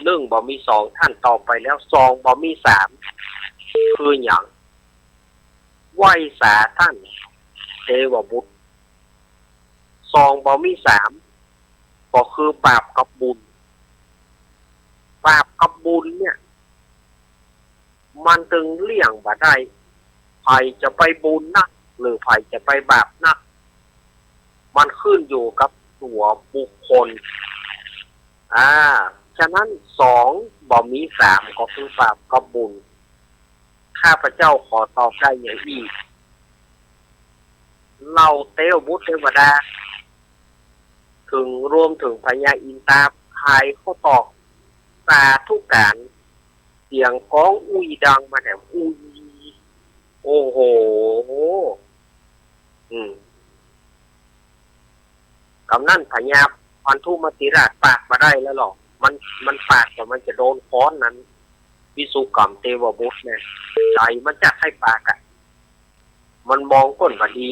1บ่มี2ท่านตอบไปแล้ว2บ่มี3คืออย่าง ไหวสาท่านเทวบุตรซองบ่มีสามก็คือบาปกับบุญบาปกับบุญเนี่ยมันถึงเลี่ยงบ่ได้ใครจะไปบุญนักหรือใครจะไปบาปนักมันขึ้นอยู่กับตัวบุคคลฉะนั้นสองบ่มีสามก็คือบาปกับบุญข้าพเจ้าขอตอบได้อย่างอีกเราเทวบุตรเทวดาถึงรวมถึงพญาอินทราพายเขาตอกตาทุกการเสียงก้องอุยดังมาแต่อุยโอ้โหกำนั่นพญาพันธุมติราชปากมาได้แล้วหรอกมันปากแต่มันจะโดนค้อนนั้นวิสุกรรมเทวบุตรเนี่ยใจมันจะให้ปากมันมองก้นบดี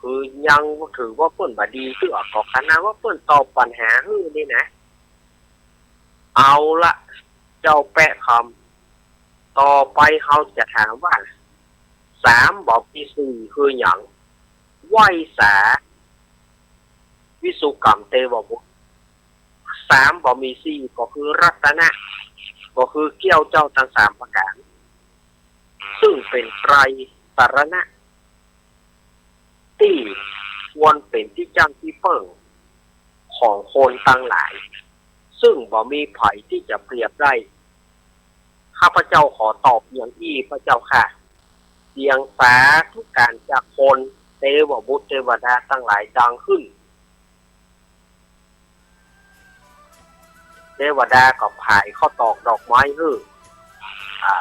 คือยังถือว่าเปิ้นบดีคือออกขนาดว่าเปิ้นตอบปัญหานี่นะเอาละเจ้าแปะคำต่อไปเขาจะถามว่าสามบอกที่สี่คืออย่างไหวสาวิสุกรรมเทวบุตรสามบอกมีสี่ก็คือรัตนะก็คือเกี่ยวเจ้าทั้งสามประการซึ่งเป็นไตรสรณะที่ควรเป็นที่จ้างที่เปิ่งของคนตั้งหลายซึ่งบ่มีไผที่จะเปรียบได้ข้าพเจ้าขอตอบอย่างอี้พระเจ้าค่ะเสียงสาทุกการจากคนเทวบุตรเทวดาตั้งหลายดังขึ้นเทวดาก็ผายข้อตอกดอกไม้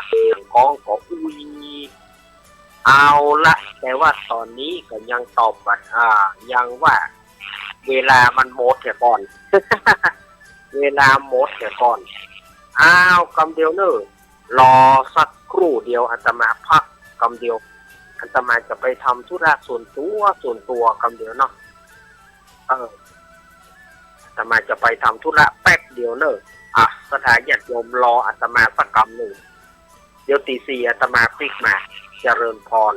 เสียงก้องก็อุ้ยเอาละแต่ว่าตอนนี้ก็ยังตอบว่ายังว่าเวลามันหมดเสียก่อน เวลาหมดเสียก่อนคำเดียวเนอะรอสักครู่เดียวอาตมาพักคำเดียวอาตมาจะไปทำธุระส่วนตัวคำเดียวเนาะอาตมาจะไปทำธุระแป๊บเดียวเนอะสถานญาติโยมรออาตมาสักคำหนึ่งเดี๋ยวตีสี่อาตมาพลิกมาเจริญพร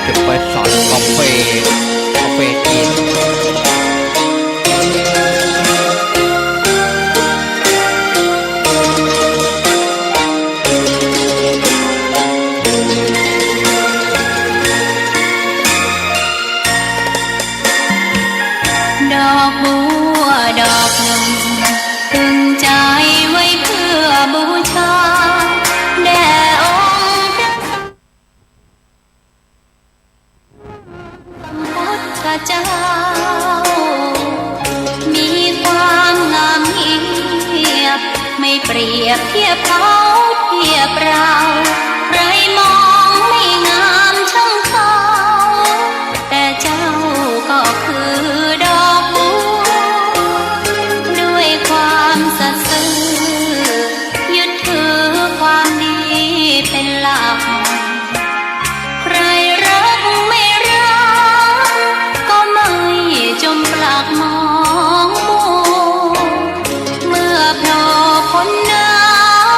จะไปสอนกาแฟกินดอกบัวดอกหนึ่งตึงใจไว้เพื่อบูชาแด่องค์พระพุทธเจ้ามีความงามเงียบไม่เปรียบเทียบเขาเทียบเราใครมองไม่งามช่างเขาแต่เจ้าก็คือดอกบัวด้วยความสัตย์ซื่อยึดถือความดีเป็นหลักใครรักไม่รักก็ไม่จมปลักมองมัวเมื่อโผล่พ้นน้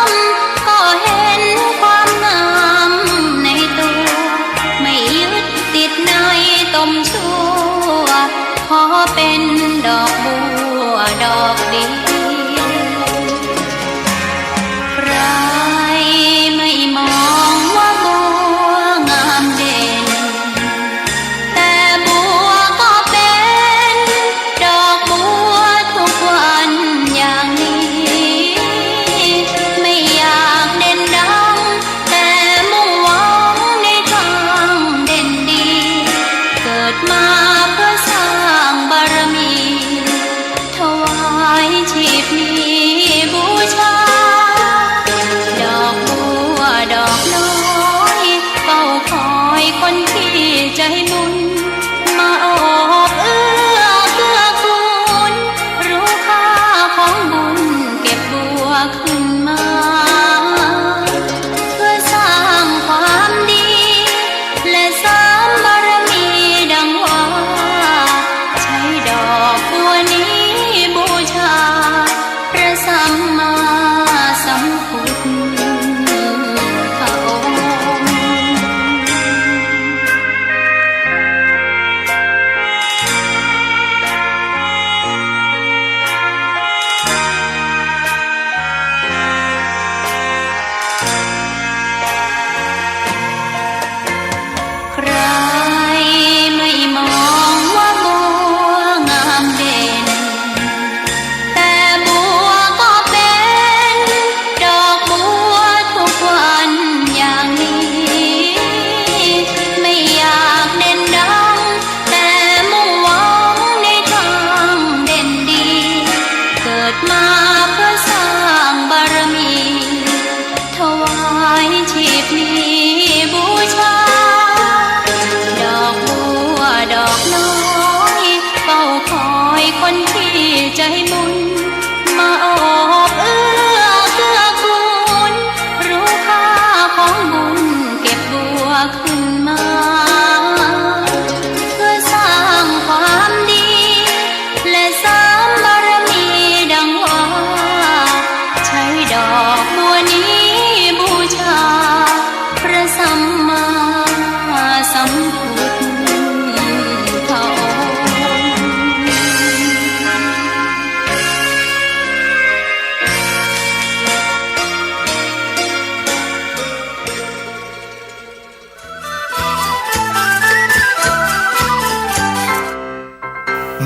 ำก็เห็นความงามในตัวไม่ยึดติดในตมชั่วขอเป็นดอกบัวดอกเดียวใครไม่มองว่าบัวงามเด่นแต่บัวก็เป็นดอกบัวทุกวันอย่างนี้ไม่อยากเด่นดังแต่มุ่งหวังในทางเด่นดีเกิดมาเพื่อสร้างบารมี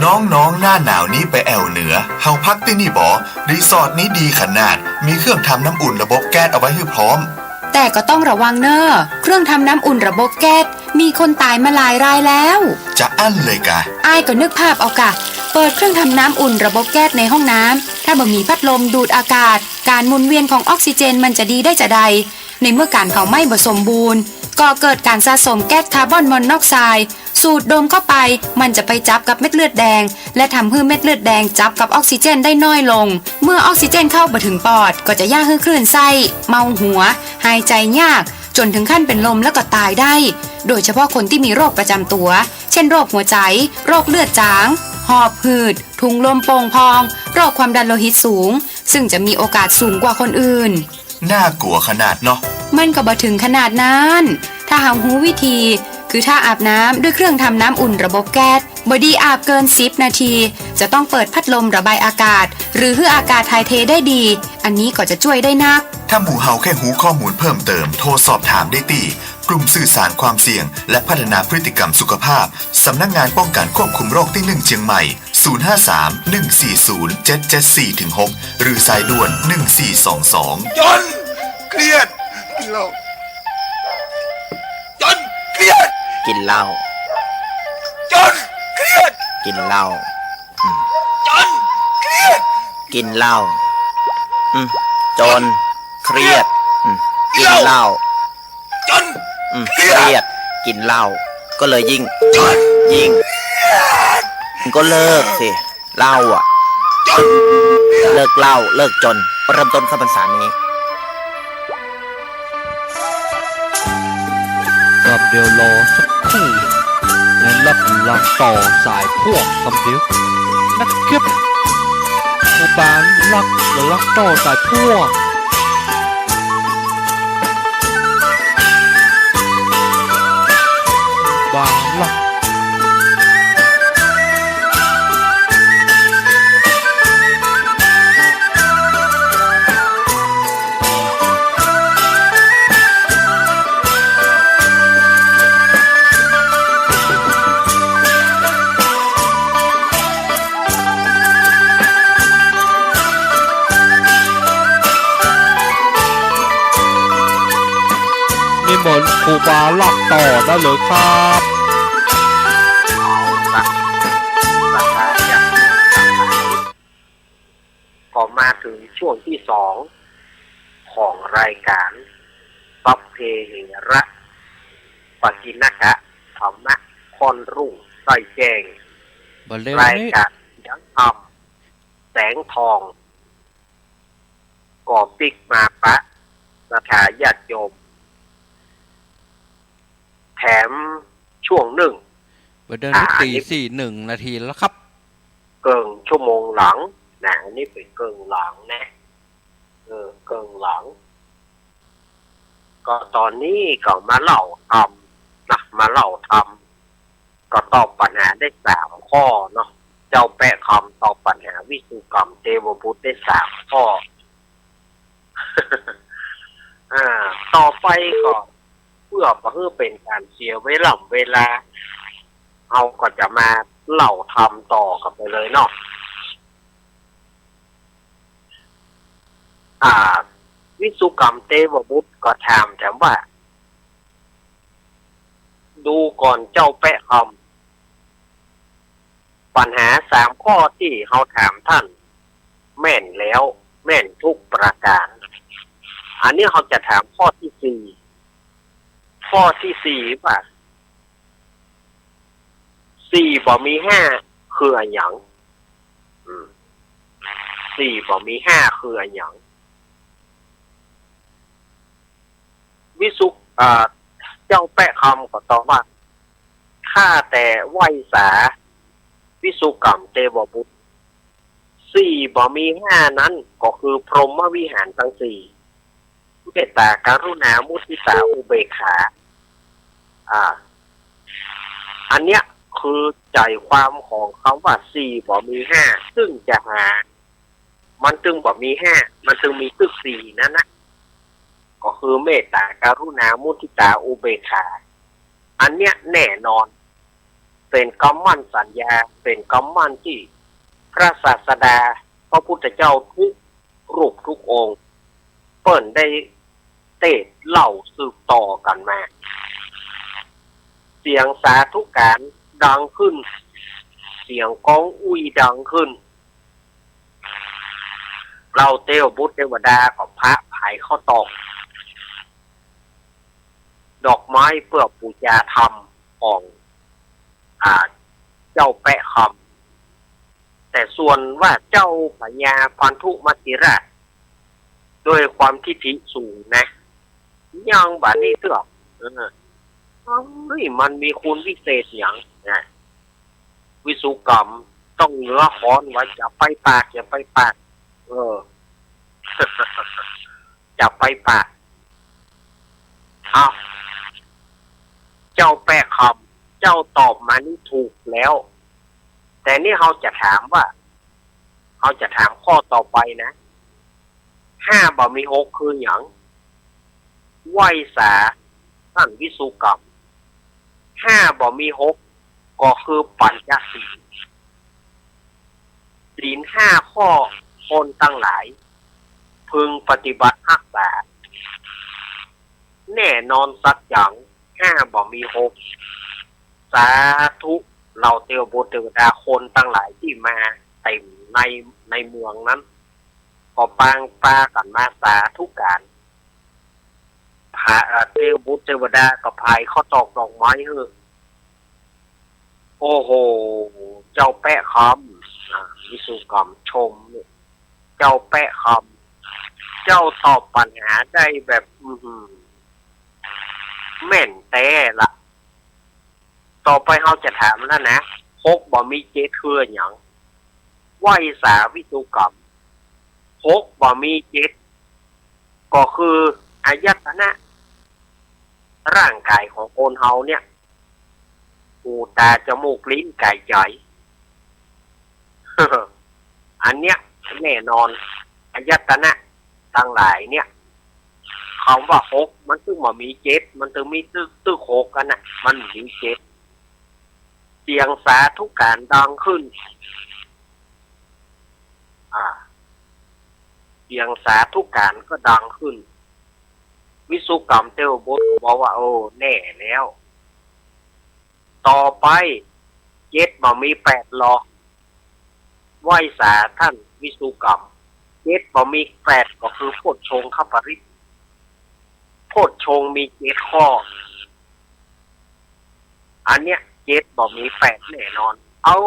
น้องๆหน้าหนาวนี้ไปแอวเหนือเฮาพักที่นี่บ่รีสอร์ทนี้ดีขนาดมีเครื่องทำน้ำอุ่นระบบแก๊สเอาไว้ให้พร้อมแต่ก็ต้องระวังเนอะเครื่องทำน้ำอุ่นระบบแก๊สมีคนตายมาหลายรายแล้วจะอั้นเลยกะอ้ายก็นึกภาพเอากะเปิดเครื่องทำน้ำอุ่นระบบแก๊สในห้องน้ำถ้าบ่มีพัดลมดูดอากาศการหมุนเวียนของออกซิเจนมันจะดีได้จะใดในเมื่อการเผาไหม้บ่สมบูรณ์ก็เกิดการสะสมแก๊สคาร์บอนมอนอกไซด์สูดดมเข้าไปมันจะไปจับกับเม็ดเลือดแดงและทำให้เม็ดเลือดแดงจับกับออกซิเจนได้น้อยลงเมื่อออกซิเจนเข้าไปถึงปอดก็จะย่าให้คลื่นไส้เมาหัวหายใจยากจนถึงขั้นเป็นลมแล้วก็ตายได้โดยเฉพาะคนที่มีโรคประจำตัวเช่นโรคหัวใจโรคเลือดจางหอบหืดถุงลมโป่งพองโรคความดันโลหิตสูงซึ่งจะมีโอกาสสูงกว่าคนอื่นน่ากลัวขนาดเนาะมันก็บ่ถึงขนาดนั้นถ้าหาหูวิธีคือถ้าอาบน้ำด้วยเครื่องทำน้ำอุ่นระบบแก๊สบอดีอาบเกิน10นาทีจะต้องเปิดพัดลมระบายอากาศหรือให้อากาศถ่ายเทได้ดีอันนี้ก็จะช่วยได้นักถ้าหมู่เฮาแค่หูข้อมูลเพิ่มเติมโทรสอบถามได้ที่กลุ่มสื่อสารความเสี่ยงและพัฒนาพฤติกรรมสุขภาพสำนักงานป้องกันควบคุมโรคที่1เชียงใหม่053-140-774-6หรือสายด่วน1422จนเครียดกินเหล้าจนเครียดกินเหล้าจนเครียดกินเหล้าจนเครียดกินเหล้าจนเครียดกินเหล้าจนเครียดกินเหล้าก็เลยยิ่งก็เลิกสิเหล้าอ่ะเลิกเหล้าเลิกจนเริ่มต้นเข้าพรรษานี้คำเดียวรอสักครู่และรับหลังต่อสายพวกคำเดียวนะครับผู้บานลักต่อสายพวกบางลักนี่เหมือนครูบาลักต่อได้เลยครับก็มาถึงช่วงที่2ของรายการปัปเพเหระปกิณกะธรรมะคอนรุ่งใส่แจงรายการยังทำแสงทองก่อปิกมาปะสถาญาติโยมแถมช่วงหนึ่งเดินที่4:01 นาทีแล้วครับเกินชั่วโมงหลังนะอันนี้เป็นเกินหลังนะเกินหลังก็ตอนนี้ก็มาเล่าทำก็ตอบปัญหาได้3ข้อเนาะเจ้าแปะคำตอบปัญหาวิสุกรรมเทวบุตรได้3ข้อ ต่อไปก็เพื่อเป็นการเสียเวลาเอาก็จะมาเล่าทำต่อกันไปเลยเนาะวิสุกรรมเทวบุตรก็ถามว่าดูก่อนเจ้าแปะคำปัญหา3ข้อที่เขาถามท่านแม่นแล้วแม่นทุกประการอันนี้เขาจะถามข้อที่4ว่า4บ่มี5คืออะไรหยัง4บ่มี5คืออะไรหยังวิสุเจ้าแปะคำก็ตอบว่าข้าแต่ไหวสาวิสุกรรมเทวบุตร4บ่มี5นั้นก็คือพรหมวิหารทั้ง4เมตตากรุณามุทิตาอุเบกขาอันเนี้ยคือใจความของคำว่า4บ่มี5ซึ่งจะหามันจึงบ่มี5มันจึงมีตึก4นั่นนะก็คือเมตตากรุณามุทิตาอุเบกขาอันเนี้ยแน่นอน เป็นคำมั่นสัญญาเป็นคำมั่นที่พระศาสดาพระพุทธเจ้าทุกรูปทุกองค์เปิ้นได้เตศเล่าสืบต่อกันมาเสียงสาธุการดังขึ้นเสียงก้องอุ้ยดังขึ้นเราเทวบุตรเทวดาของพระภายเข้าตอกดอกไม้เพื่อบูชาธรรมของเจ้าแปะคำแต่ส่วนว่าเจ้าปัญญาพันธุมัติราชด้วยความทิฏฐิสูงนะยังบานี้เตือกเฮ้ยมันมีคุณวิเศษอย่างนะวิสุกรรมต้องเหนือขอนไว้อย่าไปปากอย่าไปปากอย่าไปปากเอาเจ้าแปะคำเจ้าตอบมานี่ถูกแล้วแต่นี่เราจะถามว่าเราจะถามข้อต่อไปนะ5บ่มี6คือหยังไหวสาท่านวิสุกรรม5บ่มี6ก็คือปัญญศีลศีล5ข้อคนตั้งหลายพึงปฏิบัติรักษาแน่นอนสักอย่าง5บ่มี6สาธุเราเทวบุตรเทวดาคนตั้งหลายที่มาเต็มในเมืองนั้นก็ปางปากันมาสาธุการพระเทวบุตรเทวดาก็พายข้อตอกดอกไม้โอ้โหเจ้าแปะคำวิสุกรรมชมเจ้าแปะคำเจ้าตอบปัญหาได้แบบแม่นแต่ละต่อไปเราจะถามแล้วนะ6บ่มี7คือหยังไหวสาวิสุกรรม6บ่มี7ก็คืออายตนะร่างกายของคนเฮาเนี่ยหูตาจมูกลิ้นกายใจ อันเนี้ยแน่นอนอายตนะทั้งหลายเนี่ยคำว่า6มันถึงบ่มี7มันถึงมีตึก6กันน่ะมันมี7เสียงสาธุการดังขึ้นเสียงสาธุการก็ดังขึ้นวิสุกรรมเทวบุตรก็บอกว่าโอ้แน่แล้วต่อไป7บ่มี8หรอกไหวสาท่านวิสุกรรม7บ่มี8ก็คือโพชฌงคปริตโพชฌงมี7ข้ออันเนี้ย7บ่มี8แน่นอนเอา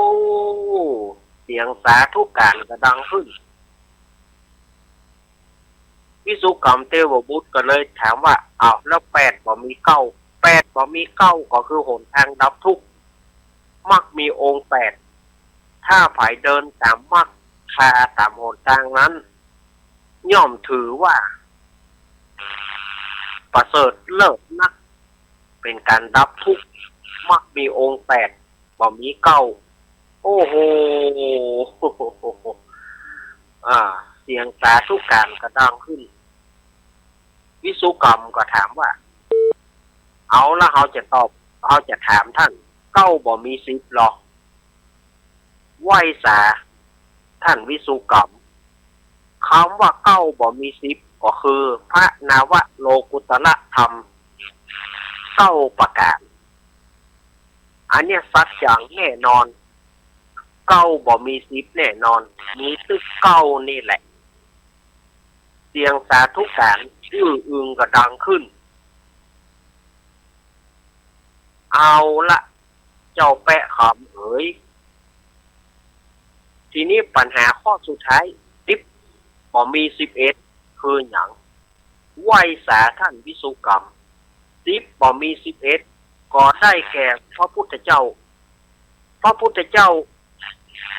เสียงสาธุการก็ดังขึ้นวิสุกรรมเทวบุตรก็เลยถามว่าแล้ว8บ่มี9 8บ่มี9ก็คือหนทางดับทุกข์มรรคมีองค์8ถ้าฝ่ายเดินตามมรรคคาตามหนทางนั้นย่อมถือว่าประเสริฐเลิศนักเป็นการดับทุกข์มรรคมีองค์8บ่มี9โอ้โหเสียงสาธุการก็ดังขึ้นวิสุกรรมก็ถามว่าเอาละเขาจะถามท่าน9บ่มี10หรอกไหวสาท่านวิสุกรรมคำว่า9บ่มี10ก็คือพระนาวโลกุตระธรรม9ประการอันเนี้ยสัจอย่างแน่นอน9บ่มี10แน่นอนมีตึก9นี่แหละเสียงสาธุการอึงก็ดังขึ้นเอาละเจ้าแปะคำทีนี้ปัญหาข้อสุดท้าย10บ่มี11คือหยังไหวสาท่านวิสุกรรม10บ่มี11ก็ได้แก่พระพุทธเจ้า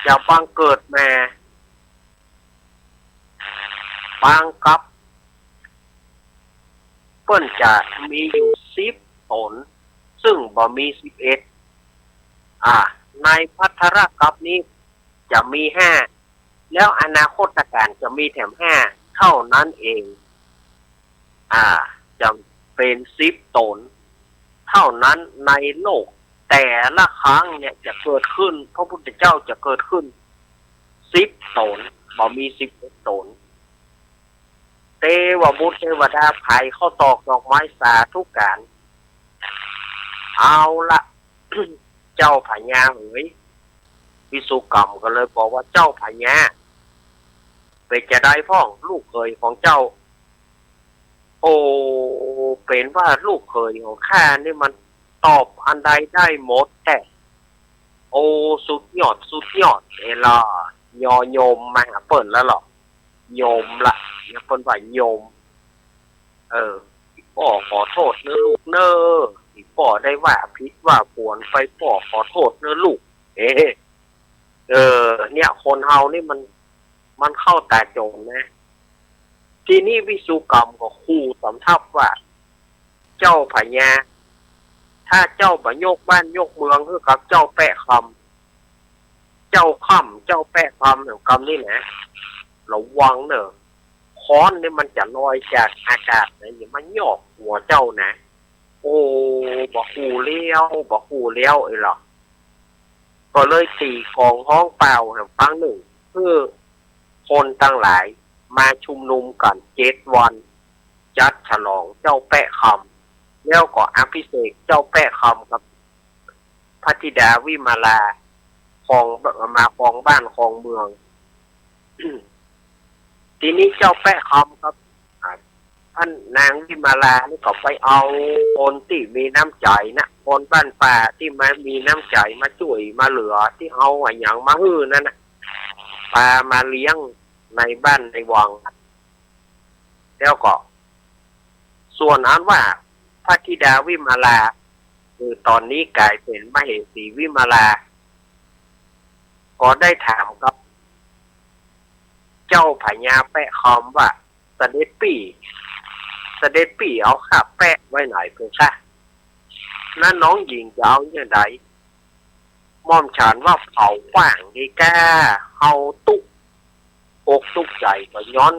จะบังเกิดมาบางกับเปิ้นจะมีอยู่10ตนซึ่งบ่มี11ในภัทรกัปนี้จะมี5แล้วอนาคตการจะมีแถม5เท่านั้นเองจะเป็น10ตนเท่านั้นในโลก แต่ละครั้งเนี่ยจะเกิดขึ้นพระพุทธเจ้าจะเกิดขึ้น10 ตนบ่มี11 ตนเทวบุตรเทวดาไผ่เข้าตอกดอกไม้สาธุการเอาละ เจ้าพญาเอ๋ยวิสุกรรมก็เลยบอกว่าเจ้าพญาไปจะได้พ่องลูกเคยของเจ้าโอ้เป็นว่าลูกเคยของข้านี่มันตอบอันใดได้หมดแต่โอ้สุดยอดเอล่ายอโยมมาหาเปิ่นแล้วหรอโยมละเนี่ยเปิ่นว่าโยมพ่อขอโทษเนื้อลูกเน้อที่พ่อได้ว่าพิษว่าปวนไปพ่อขอโทษเนื้อลูกเนี่ยคนเฮานี่มันเข้าตาโจรนะทีนี้วิสุกรรมก็คู่สำทับว่าเจ้าพญาถ้าเจ้าบ่ยกบ้านยกเมืองคือกับเจ้าแปะคำเจ้าค่ำเจ้าแปะคำเนี่ยคำนี่นะระวังเนอะค้อนนี่มันจะลอยจากอากาศนะอย่ามันหยอกหัวเจ้านะโอ้บ่หูเลี้ยวไอ้หรอก็เลยตีกองห้องเปล่าแห่งฟังหนึ่งเพื่อคนตั้งหลายมาชุมนุมกัน7 วันจัดฉลองเจ้าแปะคำแล้วก็อภิเษกเจ้าแปะคำครับพระธิดาวิมาลาของมาของบ้านของเมือง ทีนี้เจ้าแปะคำครับท่านนางวิมาลานี่ก็ไปเอาคนที่มีน้ำใจนะคนบ้านป่าที่มามีน้ำใจมาช่วยมาเหลือที่เอาอย่างมาฮื้อนั่นนะปลามาเลี้ยงในบ้านในวังแล้วก็ส่วนอันว่าพระธิดาวิมาลาคือตอนนี้กลายเป็นมเหสีวิมาลาก็ได้ถามกับเจ้าพญาแปะคำว่าเสด็จปี่เอาข้าแปะไว้ไหนเพื่อนคะนั่นน้องหญิงจะเอาอย่างไรม่อมฉันว่าเผาขว้างดีแก่เฮาตุกอกตุกใจก็ย้อน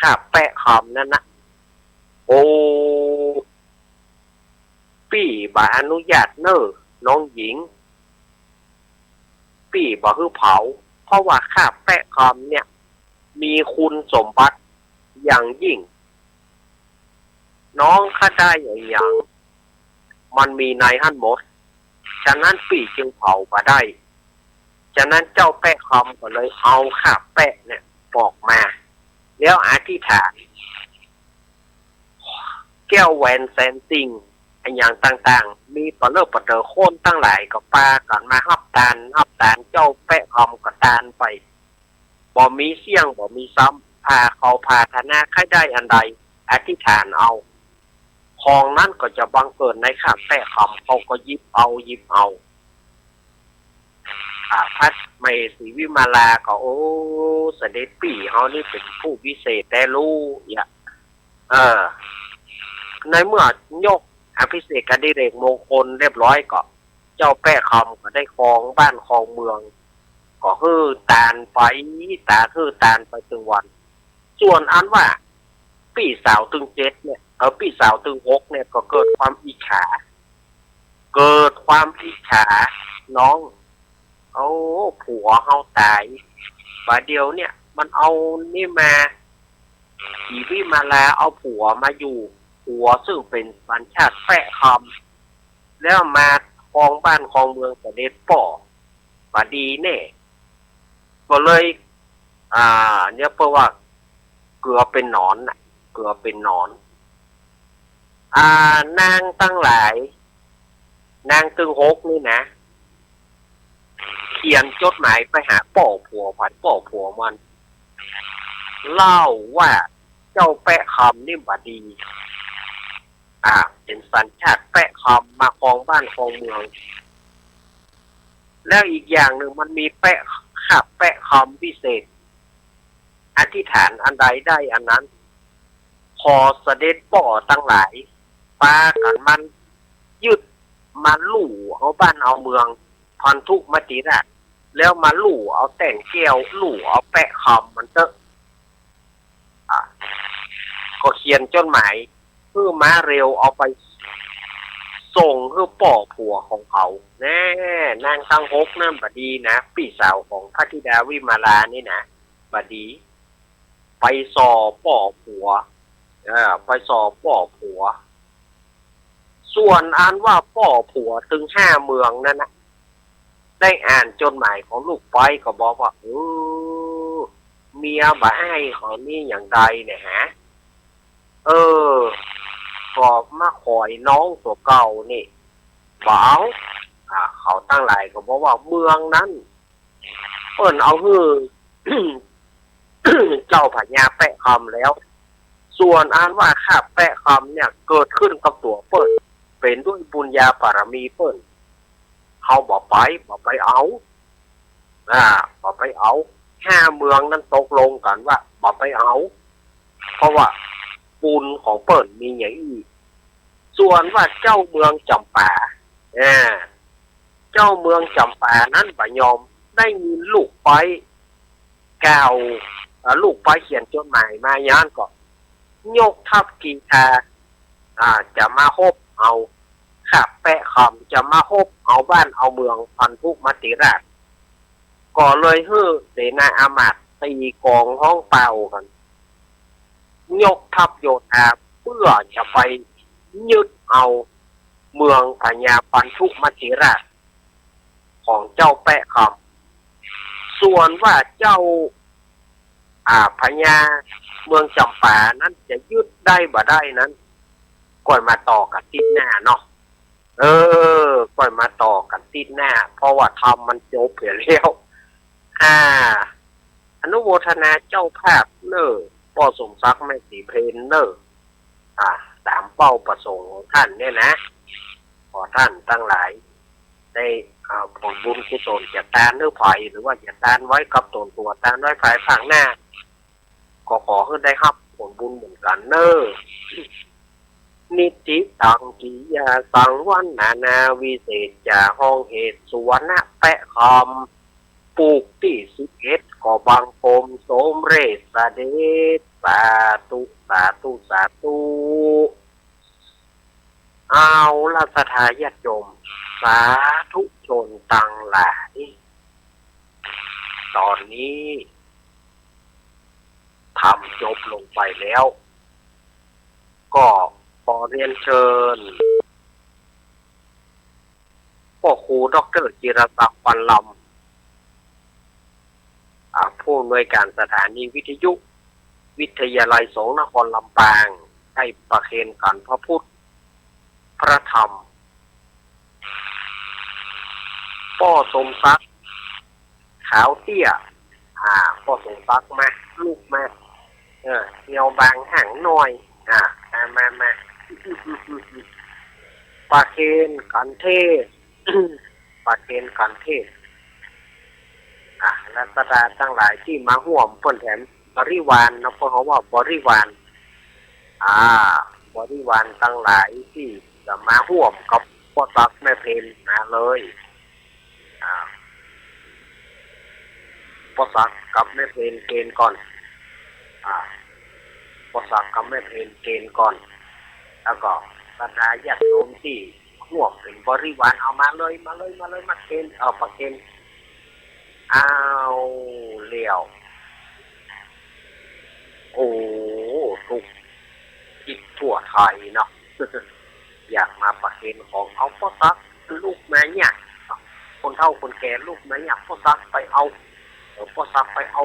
ข้าแปะคำนั่นนะโอ้ปี่บ่อนุญาตเนอน้องหญิงปี่บ่คือเผาเพราะว่าข้าแปะคำเนี่ยมีคุณสมบัติอย่างยิ่งน้องข้าได้อย่างมันมีในหั่นหมดฉะนั้นปี่จึงเผามาได้ฉะนั้นเจ้าแปะคำก็เลยเอาข้าแปะเนี่ยบอกมาแล้วอธิษฐานแก้วแหวนแสนสิ่งอย่างต่างๆมีปลาเลิศปลาเตอโค่นตั้งหลายกับปลากันมาฮับตานเจ้าแปะคำก็ตานไปบ่มีเสี่ยงบ่มีซ้ำพาเขาพาธนาใครได้อันใดอธิษฐานเอาของนั้นก็จะบังเกิดในข้าแปะคำเขาก็ยิบเอาพระเมสีวิมาลาก็โอ้เสด็จปี่เขานี่เป็นผู้วิเศษแต่รู้ในเมื่อยกอภิเษกอดิเรกมงคลเรียบร้อยก็เจ้าแปะคำก็ได้ครองบ้านครองเมืองก็คือตานไปถึงวันส่วนอันว่าปี่สาวตึง7เนี่ยปี่สาวตึง6เนี่ยก็เกิดความอิจฉาน้องเอาผัวเฮาตายป่าเดียวเนี่ยมันเอานี่มาผีวิมาลาเอาผัวมาอยู่ผัวซึ่งเป็นสัญชาติแปะคำแล้วมาครองบ้านครองเมืองเสด็จป่อป่าดีเนี่ยก็เลยเนี่ยเพราะว่าเกลือเป็นหนอนนางตั้งหลายนางตึง6นี่นะเขียนจดหมายไปหาป่อผัวมันเล่าว่าเจ้าแปะคำนี่บ่ดีเป็นสัญชาติแปะคำมาครองบ้านครองเมืองแล้วอีกอย่างหนึ่งมันมีแปะคำพิเศษอธิษฐานอันใดได้อันนั้นพอเสด็จป่อตั้งหลายปากันมันยึดมาลู่เอาบ้านเอาเมืองพันธุมติราชแล้วมาลู่เอาแต่งแก้วลู่เอาแปะคำมันเถอะก็เขียนจดหมายเพื่อมาเร็วเอาไป ส่งคือป่อผัวของเขาแน่นางตั้งฮกนั่นบดีนะพี่สาวของพระธิดาวิมาลานี่นะบดีไปสอบป่อผัวไปสอบป่อผัวส่วนอ่านว่าป่อผัวถึง5 เมืองนั่นนะได้อ่านจดหมายของลูกไปก็บอกว่าเมียบ่ให้เขานี่อย่างใดเนี่ยฮะก็มาคอยน้องตัวเก่านี่บ่าวเขาตั้งหลายก็บอกว่าเมืองนั้นเปิ้นเอาฮือ เจ้าพญาแปะคำแล้วส่วนอ่านว่าข้าแปะคำเนี่ยเกิดขึ้นกับตัวเปิ้นเป็นด้วยบุญญาบารมีเปิ้นเขาบอกไปเอาบอกไปเอา5 เมืองนั้นตกลงกันว่าบอกไปเอาเพราะว่าบุญของเปิ้นมีอย่างอีกส่วนว่าเจ้าเมืองจำปาเจ้าเมืองจำปานั้นบ่ยอมได้ยินลูกไปกล่าวลูกไปเขียนจดหมายมาย้านก็ยกทัพกีฬาจะมาฮบเอาข้าแปะคำจะมาฮบเอาบ้านเอาเมืองพันธุมติราชก็เลยฮือเสนาอามาตย์ตีกองห้องเป่ากันยกทัพโยธาเพื่อจะไปยึดเอาเมืองพญาพันธุมติราชของเจ้าแปะคำส่วนว่าเจ้าพญาเมืองจำปานั้นจะยึดได้บ่ได้นั้นก่อนมาต่อกันติดหน้าเนาะก่อนมาต่อกันติดหน้าเพราะว่าทำมันจบไปแล้วอนุโมทนาเจ้าภาพพ่อสมศักดิ์แม่สีเพนตามเป้าประสงค์ของท่านเนี่ยนะขอท่านตั้งหลายได้ผลบุญกุศลจะตานหรือไผ่หรือว่าจะตานไว้กับตนตัวตานไว้ภายภาคหน้าก็ขอให้ได้รับผลบุญเหมือนกันนิติตังกิยาสังวันนาวิเศษจะห้องเหตุสุวรรณแปะคำปลูกที่11ก็บางพมโสมเรศเดชสาธุสาธุสาธุเอาละสถาญาติโยมสาธุชนตังหลายตอนนี้ทำจบลงไปแล้วก็ขอเรียนเชิญพ่อครูดร.จิรศักดิ์ ปันลำผู้อำนวยการสถานีวิทยุวิทยาลัยสงฆ์นครลำปางให้ประเคนขันพระพุทธพระธรรมพ่อสมศักดิ์ขาวเตี้ยพ่อสมศักดิ์มาลูกมาเหี่ยวบางห่างหน่อยมาประเคนกันเทศ ประเคนกันเทศและสถานทั้งหลายที่มาร่วมเพิ่นแถมบริวารนะเพราะเขาว่าบริวารบริวารทั้งหลายที่จะมาร่วมกับพ่อศักดิ์แม่เพนมาเลยพ่อศักดิ์กับแม่เพนเกณฑ์ก่อนพ่อศักดิ์กับแม่เพนเกณฑ์ก่อนแล้วก็สถาญาติโยมที่ร่วมเป็นบริวารเอามาเลยมาเกณฑ์ประเคนเอาเลี้ยวโอ้ทุกจิตทั่วไทยเนาะ อยากมาประเคนของเอาพ่อซักลูกแม่เนี่ยคนเฒ่าคนแก่ลูกแม่เนี่ยพ่อซักไปเอาพ่อซักไปเอา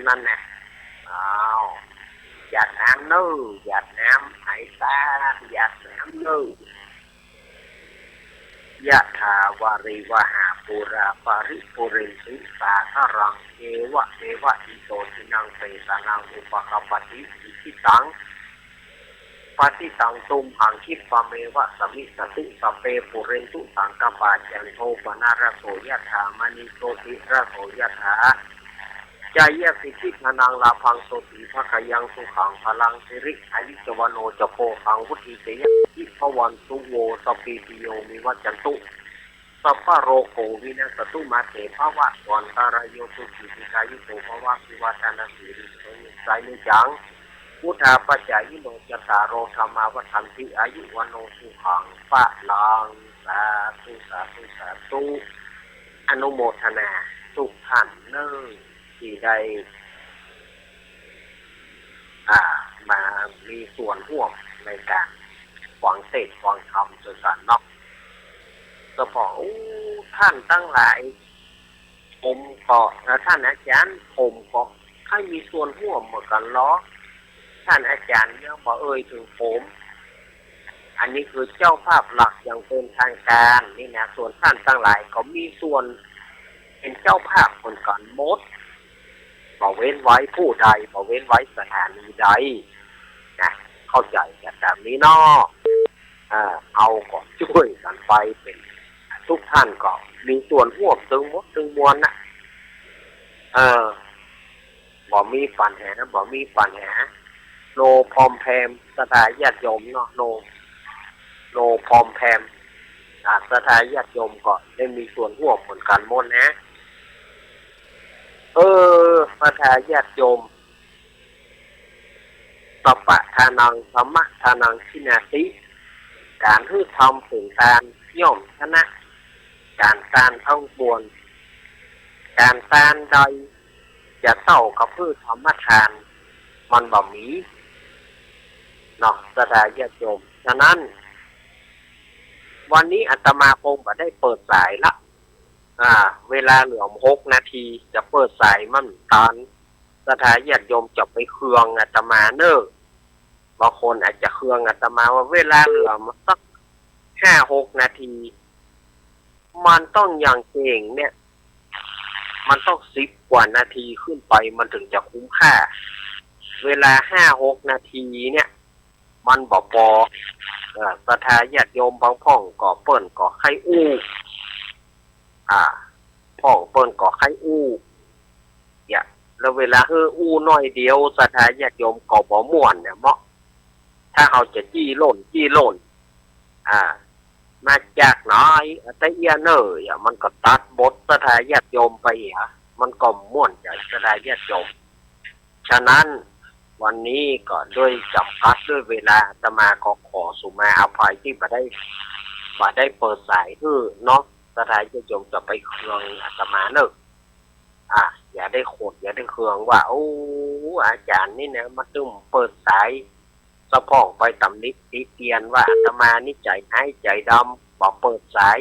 นั่นแหละหยาดน้ำหยาดน้ำไหตาหยาดน้ำยะถาวาริวหาปุราปาริปุเรนติสาคารังเอวะอิโตทินังเปตานังอุปกัปปติอิทิตังปฏิตังตุมหังคิปะเมวะสมิสติสัพเพปุเรนตุสังกปาจันโทปนาระโสยะถามณิโสติระโสยะถาจายะสิทินานังลาพังโสติภคยังสุขังพลังสิริอายุจวโนจโพขังวุติเตยะอิภวันตุโวสปีติโยมิวัจจันตุสัพพะโรโควินาสตุมาเถภวะวันตารโยสุขิติกายุโตภวะวิวัฒนาสีริโสยสายนิจัง พุทธาปัจจายิโนจตารโรธรรมาวัฏันติอายุวันโนสุขังปะลังสาธุสาธุสาธุอนุโมทนาทุกท่านเนื่องที่ได้มามีส่วนร่วมในการฟังเทศน์ฟังธรรมจนกันเนาะก็บอกท่านตั้งหลายผมก็ท่านอาจารย์ผมก็ให้มีส่วนร่วมเหมือนกันล้อท่านอาจารย์เนี่ยบอกถึงผมอันนี้คือเจ้าภาพหลักอย่างเป็นทางการนี่นะส่วนท่านตั้งหลายก็มีส่วนเป็นเจ้าภาพคนก่อนมดบอกเว้นไว้ผู้ใดบอกเว้นไว้สถานีใดนะเข้าใจกันแบบนี้เนาะเอาก็ช่วยกันไปเป็นทุกท่านก็มีส่วนร่วมตึงมดตึงมวลนะบ่มีปัญหาบ่มีปัญหาโลพอมแพมสถาญาติโยมเนาะโลพอมแพมสถาญาติโยมก็ได้มีส่วนร่วมเหมือนกันหมดนะสถาญาติโยมตปะทานังสมะทานังชินาติการฮื้อทำถึงการย่อมชนะการตานท่องบวนการตานใดจะเท่ากับพืชธรรมทานมันบ่มีเนาะสถาญาติโยมฉะนั้นวันนี้อาตมาคงบ่ได้เปิดสายละเวลาเหลือ6 นาทีจะเปิดสายมันตอนสถาญาติโยมจะไปเคืองอาตมาเนอะบางคนอาจจะเคืองอาตมาว่าเวลาเหลือมาสัก5-6 นาทีมันต้องอย่างเก่งเนี่ยมันต้อง10 กว่านาทีขึ้นไปมันถึงจะคุ้มค่าเวลา5-6 นาทีเนี่ยมันบ่พอสถาญาติโยมบางพ่องก่อเปิ้นก่อไข้อู้พ่องเปิ้นก่อไข้อู้แล้วเวลาอู้น้อยเดียวสถาญาติโยมก่อบ่ม่วนเนี่ยเหมาะถ้าเอาจะจี้โล่นมาจากน้อยแต่เอียเนอร์มันก็ตัดบทสถาญาติโยมไปมันก็ม่วนใจสถาญาติโยมฉะนั้นวันนี้ก็ด้วยจำกัดด้วยเวลาอาตมาขอสุมาอภัยที่บ่ได้เปิดสายเนาะสถาญาติโยมจะไปเคืองอาตมาเนอะอย่าได้โขดอย่าได้เคืองว่าอาจารย์นี่นะมาตึ้มเปิดสายสะพ้องไปตำหนิติเตียนว่าอาตมานี่ใจให้ใจดำบอกเปิดสาย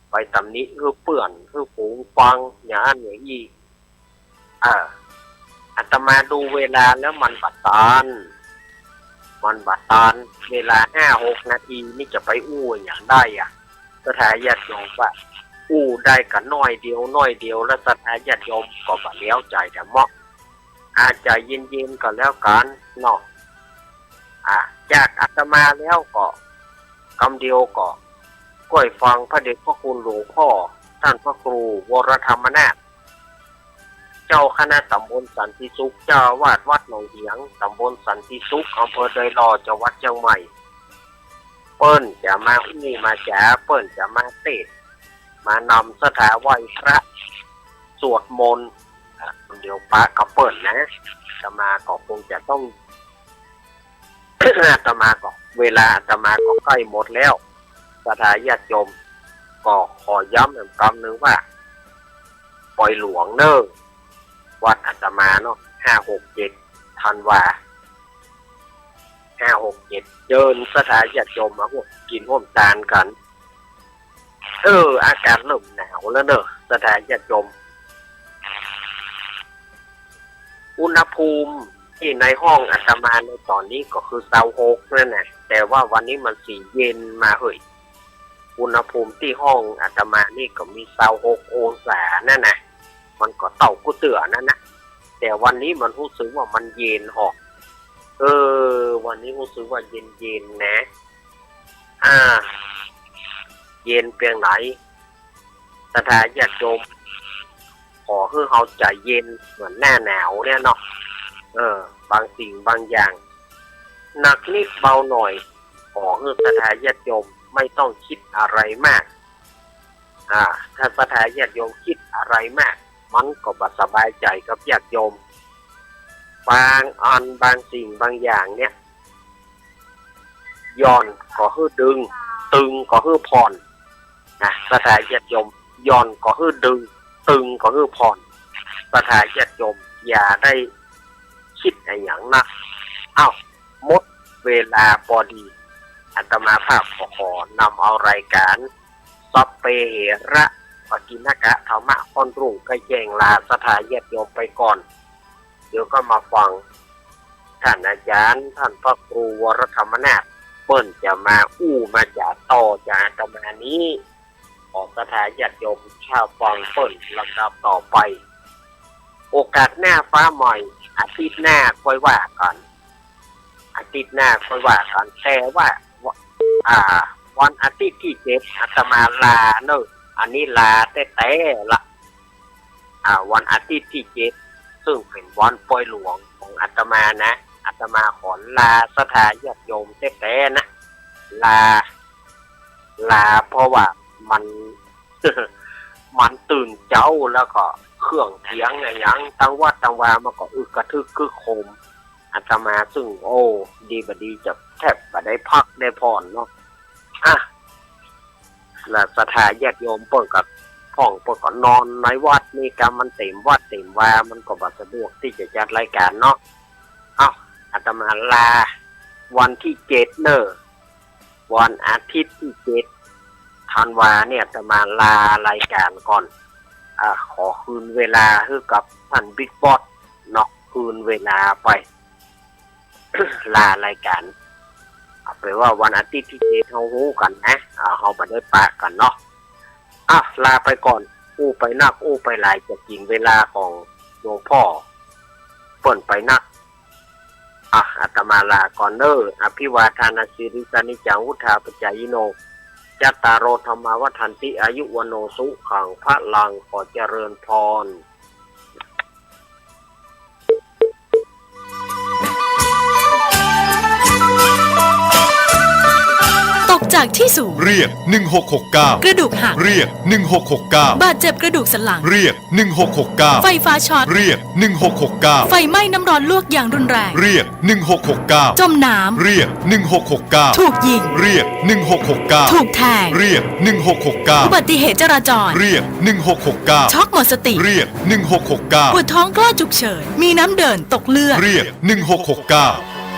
ไปตำหนิเปื่อนฝูงฟังอย่างนั้นอย่างนี้อาตมาดูเวลาแล้วมันบัดตานเวลา5-6 นาทีนี่จะไปอย่างได้สถาญาติโยมว่าได้กันน้อยเดียวแล้วสถาญาติโยมก็บ่เลี้ยวใจแต่เหมาะอาจจะเย็นๆก็แล้วกันเนาะจากอาตมาแล้วก็คำเดียวก็ก้อยฟังพระเดชพระคุณหลวงพ่อท่านพระครูวรธรรมนาถเจ้าคณะตำบลสันติสุขเจ้าวาดวัดหนองเหียงตำบลสันติสุขอำเภอดอยหล่อจังหวัดเชียงใหม่เปิ้นจะมามาจ๋าเปิ้นจะมาเทศมานำสถาไหว้พระสวดมนต์เดี๋ยวปะกับเปิ้นนะจะมาก็คงจะต้องอาตมาก็เวลาอาตมาก็ใกล้หมดแล้วสถาญาติโยมก็ขอย้ำอีกคำหนึ่งว่าปล่อยหลวงเนอะวัดอาตมาเนาะ5-6-7 ธันวา5-6-7เดินสถาญาติโยมมากินร่วมทานกันอากาศเริ่มหนาวแล้วเนอะสถาญาติโยมอุณหภูมิที่ในห้องอาตมาในตอนนี้ก็คือ26นั่นแหละแต่ว่าวันนี้มันสีเย็นมาอุณหภูมิที่ห้องอาตมานี่ก็มี26 องศานั่นนะมันก็เต่ากุเตือนั่นนะแต่วันนี้มันรู้สึกว่ามันเย็นวันนี้รู้สึกว่าเย็นนะเย็นเพียงไหนสถาญาติโยมขอให้เขาใจเย็นเหมือนหน้าหนาวเนี่ยเนาะบางสิ่งบางอย่างหนักนิดเบาหน่อยขอให้สถาญาติโยมไม่ต้องคิดอะไรมากถ้าสถาญาติโยมคิดอะไรมากมันก็บ่สบายใจกับญาติโยม บางอันบางสิ่งบางอย่างเนี่ยย้อนก็คือดึงตึงก็คือผ่อนนะสถาญาติโยมย้อนก็คือดึงตึงก็คือผ่อนสถาญาติโยมอย่าได้คิดอะไรอย่างนักหมดเวลาพอดีอาตมาภาพขอนำเอารายการสัพเพเหระปกิณกะธรรมะคนรุ่งก็แย่งลาสถาญาติโยมไปก่อนเดี๋ยวก็มาฟังท่านอาจารย์ท่านพระครูวรธรรมนาถเปิ้นจะมามาจากต่อจากอาตมานี้ออกสถาญาติโยมชาวฟังเปิ้นลำดับต่อไปโอกาสหน้าฟ้าใหม่อาทิตย์หน้าค่อยว่ากันอาทิตย์หน้าค่อยว่ากันแต่ว่าวันอาทิตย์ที่7อาตมาลาเนอะอันนี้ลาแต่ละวันอาทิตย์ที่7ซึ่งเป็นวันปล่อยหลวงของอาตมานะอาตมาขอลาสถาญาติโยมแต่นะลาเพราะว่ามัน มันตื่นเจ้าแล้วก็เครื่องเถียงอย่างตั้งวัดตั้งวามาก็กระทึกคือโคมอาตมาซึ่งดีบดีจะแทบจะได้พักได้ผ่อนเนาะแล้วสถาญาติโยมเปิดกับห้องเปิดก็นอนในวัดนี่กรรมมันเต็มวัดเต็มวามันก็บ่สะดวกที่จะจัดรายการเนาะอาตมาลาวันที่7เนอะวันอาทิตย์ที่7ธันวาเนี่ยอาตมาลารายการก่อนขอคืนเวลาให้กับท่านบิ๊กบอสเนาะคืนเวลาไป ลารายการเอาไปว่าวันอาทิตย์ที่7เขาฮู้กันนะเขามาได้ปะกันเนาะลาไปก่อนไปนักไปหลายจะกินเวลาของหลวงพ่อเปิ่นไปนักอาตมาลาก่อนเนออภิวาทานาสิริสานิจังวุธาปจายโนจัตตารโอธรรมาวัฏันติอายุวโนสุขังพระลังขอเจริญพร ตกจากที่สูงเรียก1669กระดูกหักเรียก1669บาดเจ็บกระดูกสันหลังเรียก1669ไฟฟ้าช็อตเรียก1669ไฟไหม้น้ำร้อนลวกอย่างรุนแรงเรียก1669จมน้ำเรียก1669ถูกยิงเรียก1669ถูกแทงเรียก1669อุบัติเหตุจราจรเรียก1669ช็อกหมดสติเรียก1669ปวดท้องกล้าฉุกเฉินมีน้ำเดินตกเลือดเรียก1669